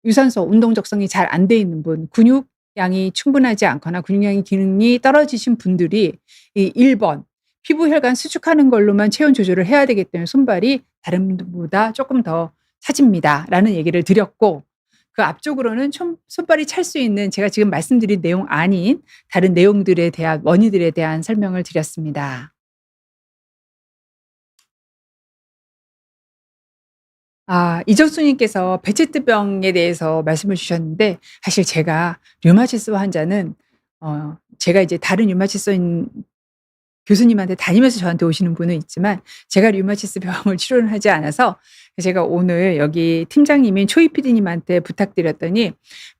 유산소 운동 적성이 잘 안 돼 있는 분, 근육량이 충분하지 않거나 근육량의 기능이 떨어지신 분들이 이 1번 피부 혈관 수축하는 걸로만 체온 조절을 해야 되기 때문에 손발이 다른 분보다 조금 더 차집니다라는 얘기를 드렸고, 그 앞쪽으로는 손발이 찰 수 있는 제가 지금 말씀드린 내용 아닌 다른 내용들에 대한 원인들에 대한 설명을 드렸습니다. 이정수 님께서 베체트병에 대해서 말씀을 주셨는데, 사실 제가 류마티스 환자는 제가 이제 다른 류마티스인 교수님한테 다니면서 저한테 오시는 분은 있지만 제가 류마티스 병을 치료를 하지 않아서, 제가 오늘 여기 팀장님인 초이 PD님한테 부탁드렸더니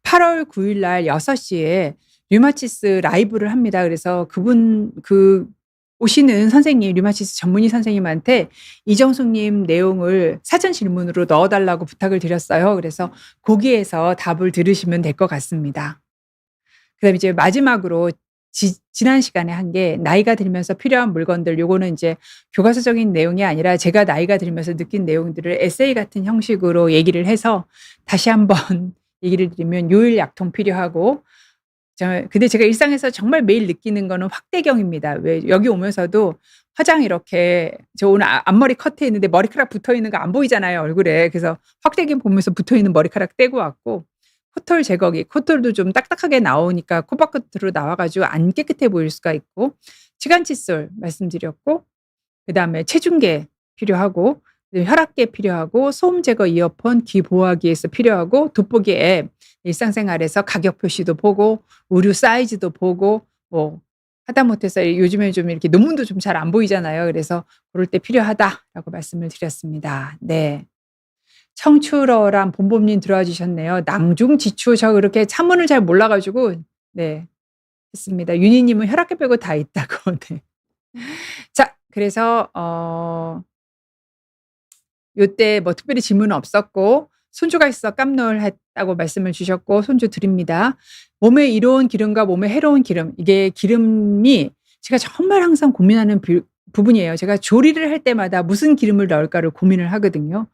8월 9일 날 6시에 류마티스 라이브를 합니다. 그래서 그분 오시는 선생님, 류마티스 전문의 선생님한테 이정숙님 내용을 사전 질문으로 넣어 달라고 부탁을 드렸어요. 그래서 거기에서 답을 들으시면 될 것 같습니다. 그다음에 이제 마지막으로 지난 시간에 한 게 나이가 들면서 필요한 물건들, 요거는 이제 교과서적인 내용이 아니라 제가 나이가 들면서 느낀 내용들을 에세이 같은 형식으로 얘기를 해서 다시 한번 얘기를 드리면 요일 약통 필요하고, 근데 제가 일상에서 정말 매일 느끼는 거는 확대경입니다. 왜 여기 오면서도 화장 이렇게, 저 오늘 앞머리 커트했는데 머리카락 붙어 있는 거 안 보이잖아요, 얼굴에. 그래서 확대경 보면서 붙어 있는 머리카락 떼고 왔고, 코털 제거기, 코털도 좀 딱딱하게 나오니까 코바끝으로 나와 가지고 안 깨끗해 보일 수가 있고, 치간 칫솔 말씀드렸고, 그다음에 체중계 필요하고, 혈압계 필요하고, 소음 제거 이어폰, 귀 보호하기 위해서 필요하고, 돋보기 앱, 일상생활에서 가격 표시도 보고 의류 사이즈도 보고, 뭐 하다못해서 요즘에 좀 이렇게 논문도 좀 잘 안 보이잖아요. 그래서 그럴 때 필요하다라고 말씀을 드렸습니다. 네. 청출어람 봄봄님 들어와 주셨네요. 낭중지추, 저 그렇게 찬문을 잘 몰라 가지고 네 했습니다. 윤희님은 혈압계 빼고 다 있다고. 네. 자, 그래서 요때 뭐 특별히 질문은 없었고, 손주가 있어 깜놀했다고 말씀을 주셨고, 손주 드립니다. 몸에 이로운 기름과 몸에 해로운 기름, 이게 기름이 제가 정말 항상 고민하는 부분이에요. 제가 조리를 할 때마다 무슨 기름을 넣을까를 고민을 하거든요.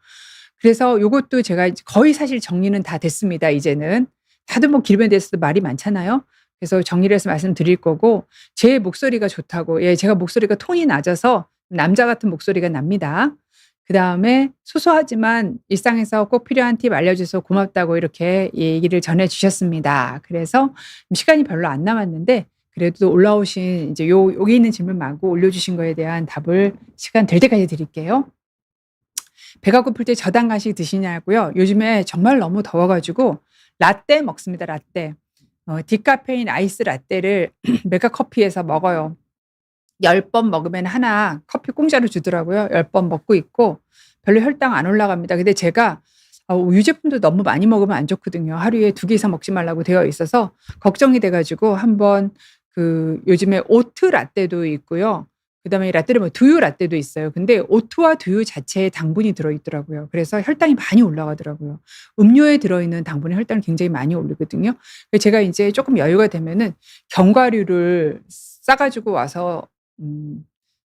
그래서 요것도 제가 거의 사실 정리는 다 됐습니다, 이제는. 다들 뭐 기름에 대해서도 말이 많잖아요. 그래서 정리를 해서 말씀드릴 거고, 제 목소리가 좋다고, 예, 제가 목소리가 톤이 낮아서 남자 같은 목소리가 납니다. 그다음에 소소하지만 일상에서 꼭 필요한 팁 알려줘서 고맙다고 이렇게 얘기를 전해 주셨습니다. 그래서 시간이 별로 안 남았는데, 그래도 올라오신 이제 여기 있는 질문 말고 올려주신 거에 대한 답을 시간 될 때까지 드릴게요. 배가 고플 때 저당 간식 드시냐고요? 요즘에 정말 너무 더워 가지고 라떼 먹습니다, 라떼. 디카페인 아이스 라떼를 메가커피에서 먹어요. 10번 먹으면 하나 커피 공짜로 주더라고요. 10번 먹고 있고 별로 혈당 안 올라갑니다. 근데 제가 유제품도 너무 많이 먹으면 안 좋거든요. 하루에 2개 이상 먹지 말라고 되어 있어서 걱정이 돼 가지고 한번 요즘에 오트 라떼도 있고요. 그다음에 라떼를 뭐 두유 라떼도 있어요. 근데 오트와 두유 자체에 당분이 들어 있더라고요. 그래서 혈당이 많이 올라가더라고요. 음료에 들어 있는 당분이 혈당을 굉장히 많이 올리거든요. 그래서 제가 이제 조금 여유가 되면은 견과류를 싸 가지고 와서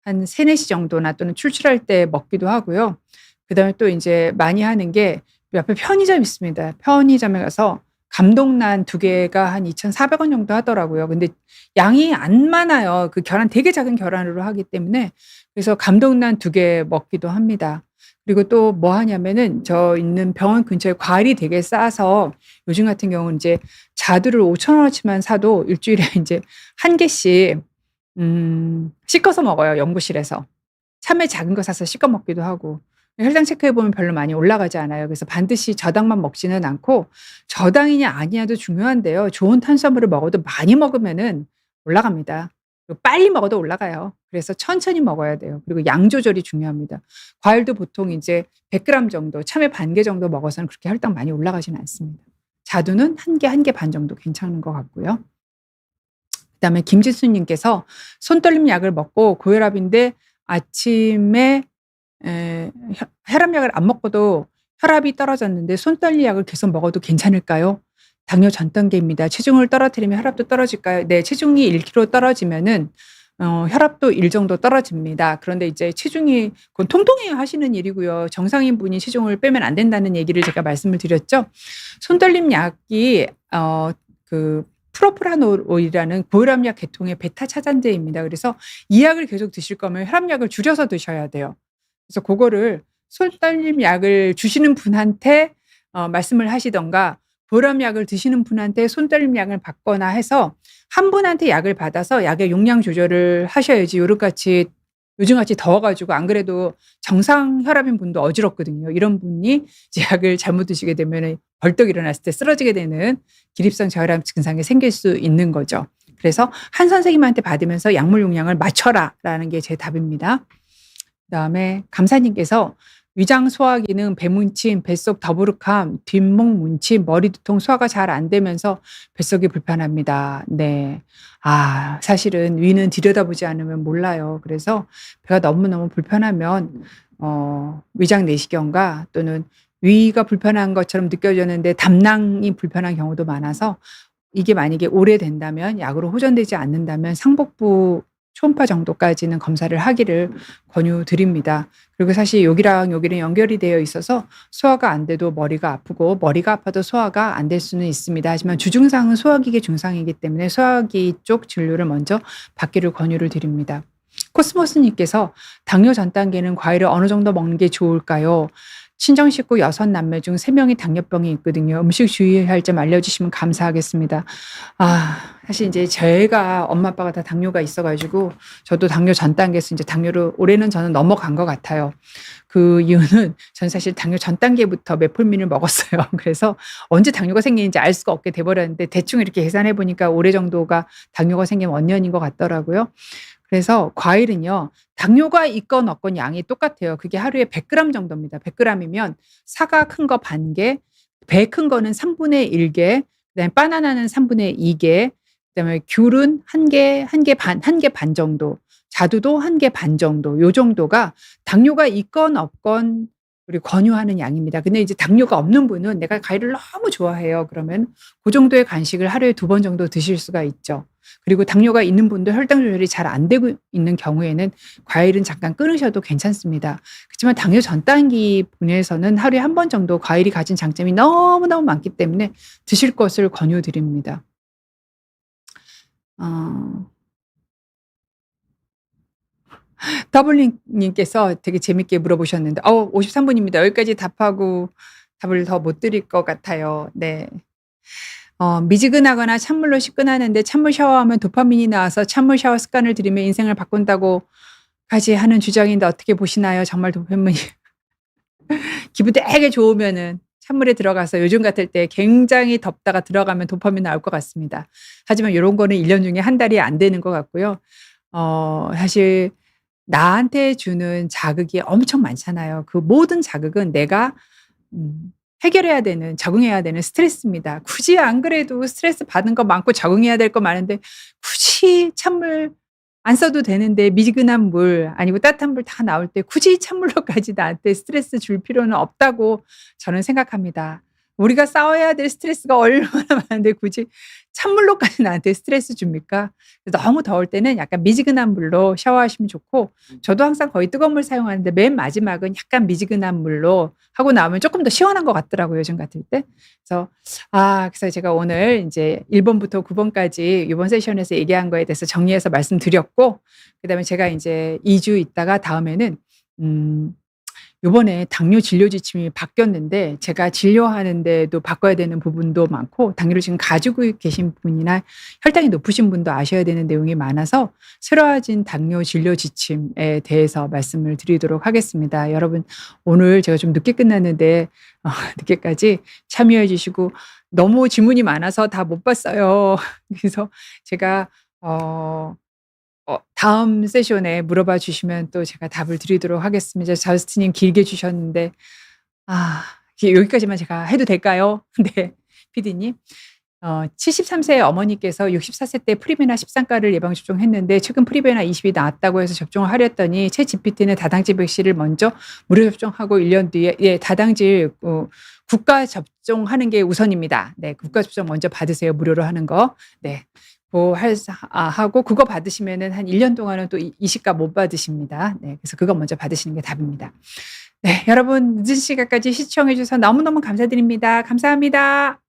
한 3-4시 정도나 또는 출출할 때 먹기도 하고요. 그다음에 또 인제 많이 하는 게 옆에 편의점 있습니다. 편의점에 가서 감동란 2개가 한 2,400원 정도 하더라고요. 근데 양이 안 많아요. 그 계란 되게 작은 계란으로 하기 때문에. 그래서 감동란 2개 먹기도 합니다. 그리고 또 뭐 하냐면은 저 있는 병원 근처에 과일이 되게 싸서 요즘 같은 경우는 인제 자두를 5,000 원어치만 사도 일주일에 인제 1 개씩 씻어서 먹어요, 연구실에서. 참외 작은 거 사서 씻어 먹기도 하고. 혈당 체크해 보면 별로 많이 올라가지 않아요. 그래서 반드시 저당만 먹지는 않고 저당이냐 아니냐도 중요한데요. 좋은 탄수화물을 먹어도 많이 먹으면은 올라갑니다. 그리고 빨리 먹어도 올라가요. 그래서 천천히 먹어야 돼요. 그리고 양 조절이 중요합니다. 과일도 보통 이제 100 그램 정도, 참외 반 개 정도 먹어서는 그렇게 혈당 많이 올라가지는 않습니다. 자두는 1 개, 1개 반 정도 괜찮은 것 같고요. 그다음에 김지수 님께서 손떨림 약을 먹고 고혈압인데 아침에 혈압약을 안 먹고도 혈압이 떨어졌는데 손떨림 약을 계속 먹어도 괜찮을까요? 당뇨 전 단계입니다. 체중을 떨어뜨리면 혈압도 떨어질까요? 네. 체중이 1 킬로 떨어지면은 혈압도 1 정도 떨어집니다. 그런데 이제 체중이 그건 통통해야 하시는 일이고요. 정상인 분이 체중을 빼면 안 된다는 얘기를 제가 말씀을 드렸죠. 손떨림 약이 그 프로프라놀이라는 고혈압약 계통의 베타 차단제입니다. 그래서 이 약을 계속 드실 거면 혈압약을 줄여서 드셔야 돼요. 그래서 고거를 손떨림 약을 주시는 분한테 말씀을 하시든가 고혈압약을 드시는 분한테 손떨림 약을 받거나 해서 한 분한테 약을 받아서 약의 용량 조절을 하셔야지 요즘같이 더워 가지고 안 그래도 정상 혈압인 분도 어지럽거든요. 이런 분이 이제 약을 잘못 드시게 되면은 벌떡 일어났을 때 쓰러지게 되는 기립성 저혈압 증상이 생길 수 있는 거죠. 그래서 "한 선생님한테 받으면서 약물 용량을 맞춰라."라는 게 제 답입니다. 그다음에 감사님께서 위장 소화 기능, 배문침, 뱃속 더부룩함, 뒷목 문침, 머리 두통, 소화가 잘 안 되면서 뱃속이 불편합니다. 네. 사실은 위는 들여다보지 않으면 몰라요. 그래서 배가 너무너무 불편하면 위장 내시경과 또는 위가 불편한 것처럼 느껴졌는데 담낭이 불편한 경우도 많아서 이게 만약에 오래된다면 약으로 호전되지 않는다면 상복부 초음파 정도까지는 검사를 하기를 권유드립니다. 그리고 사실 여기랑 여기는 연결이 되어 있어서 소화가 안 돼도 머리가 아프고 머리가 아파도 소화가 안 될 수는 있습니다. 하지만 주증상은 소화기계 증상이기 때문에 소화기 쪽 진료를 먼저 받기를 권유를 드립니다. 코스모스 님께서 당뇨 전 단계는 과일을 어느 정도 먹는 게 좋을까요? 친정 식구 6 남매 중 3 명이 당뇨병이 있거든요. 음식 주의해야 할 점 알려주시면 감사하겠습니다. 사실 인제 제가 엄마 아빠가 다 당뇨가 있어 가지고 저도 당뇨 전 단계에서 인제 당뇨로 올해는 저는 넘어간 것 같아요. 그 이유는 전 사실 당뇨 전 단계부터 메폴민을 먹었어요. 그래서 언제 당뇨가 생기는지 알 수가 없게 돼 버렸는데 대충 이렇게 계산해 보니까 올해 정도가 당뇨가 생긴 원년인 것 같더라고요. 그래서 과일은요. 당뇨가 있건 없건 양이 똑같아요. 그게 하루에 100 그램 정도입니다. 100 그램이면 사과 큰 거 반 개, 배 큰 거는 3분의 1 개, 그다음에 바나나는 3분의 2 개, 그다음에 귤은 1 개, 1 개 반, 1개 반 정도, 자두도 1개 반 정도 요 정도가 당뇨가 있건 없건 우리 권유하는 양입니다. 근데 이제 당뇨가 없는 분은 내가 과일을 너무 좋아해요. 그러면 고 정도의 간식을 하루에 2번 정도 드실 수가 있죠. 그리고 당뇨가 있는 분도 혈당 조절이 잘 안 되고 있는 경우에는 과일은 잠깐 끊으셔도 괜찮습니다. 그렇지만 당뇨 전 단계 분에서는 하루에 1번 정도 과일이 가진 장점이 너무너무 많기 때문에 드실 것을 권유드립니다. 어 더블링 님께서 되게 재밌게 물어보셨는데 53 분입니다. 여기까지 답하고 답을 더 못 드릴 것 같아요. 네. 미지근하거나 찬물로 씻근하는데 찬물 샤워하면 도파민이 나와서 찬물 샤워 습관을 들이면 인생을 바꾼다고까지 하는 주장인데 어떻게 보시나요? 정말 도파민이 기분 되게 좋으면은 찬물에 들어가서 요즘 같을 때 굉장히 덥다가 들어가면 도파민 나올 것 같습니다. 하지만 요런 거는 1년 중에 1 달이 안 되는 것 같고요. 사실 나한테 주는 자극이 엄청 많잖아요. 그 모든 자극은 내가 해결해야 되는, 적응해야 되는 스트레스입니다. 굳이 안 그래도 스트레스 받은 거 많고 적응해야 될 거 많은데 굳이 찬물 안 써도 되는데 미지근한 물 아니고 따뜻한 물 다 나올 때 굳이 찬물로까지 나한테 스트레스 줄 필요는 없다고 저는 생각합니다. 우리가 싸워야 될 스트레스가 얼마나 많은데 굳이 찬물로까지 나한테 스트레스 줍니까? 너무 더울 때는 약간 미지근한 물로 샤워하시면 좋고 저도 항상 거의 뜨거운 물 사용하는데 맨 마지막은 약간 미지근한 물로 하고 나오면 조금 더 시원한 것 같더라고요, 요즘 같을 때. 그래서 그래서 제가 오늘 인제 1 번부터 9 번까지 요번 세션에서 얘기한 거에 대해서 정리해서 말씀드렸고 그다음에 제가 인제 2주 있다가 다음에는 음 요번에 당뇨 진료 지침이 바뀌었는데 제가 진료하는 데도 바꿔야 되는 부분도 많고 당뇨를 지금 가지고 계신 분이나 혈당이 높으신 분도 아셔야 되는 내용이 많아서 새로워진 당뇨 진료 지침에 대해서 말씀을 드리도록 하겠습니다. 여러분 오늘 제가 좀 늦게 끝났는데 늦게까지 참여해 주시고 너무 질문이 많아서 다 못 봤어요. 그래서 제가 어 다음 세션에 물어봐 주시면 또 제가 답을 드리도록 하겠습니다. 저스틴님 길게 주셨는데 여기까지만 제가 해도 될까요? 네. PD님. 73 세의 어머니께서 64세 때 프리베나 13가를 예방 접종했는데 최근 프리베나 20이 나왔다고 해서 접종을 하랬더니 챗GPT는 다당질 백신을 먼저 무료 접종하고 1년 뒤에 다당질 국가 접종하는 게 우선입니다. 네. 국가 접종 먼저 받으세요, 무료로 하는 거. 네. 하고 그거 받으시면은 한 1년 동안은 또 이 시가 못 받으십니다. 네. 그래서 그거 먼저 받으시는 게 답입니다. 네. 여러분 늦은 시간까지 시청해 주셔서 너무너무 감사드립니다. 감사합니다.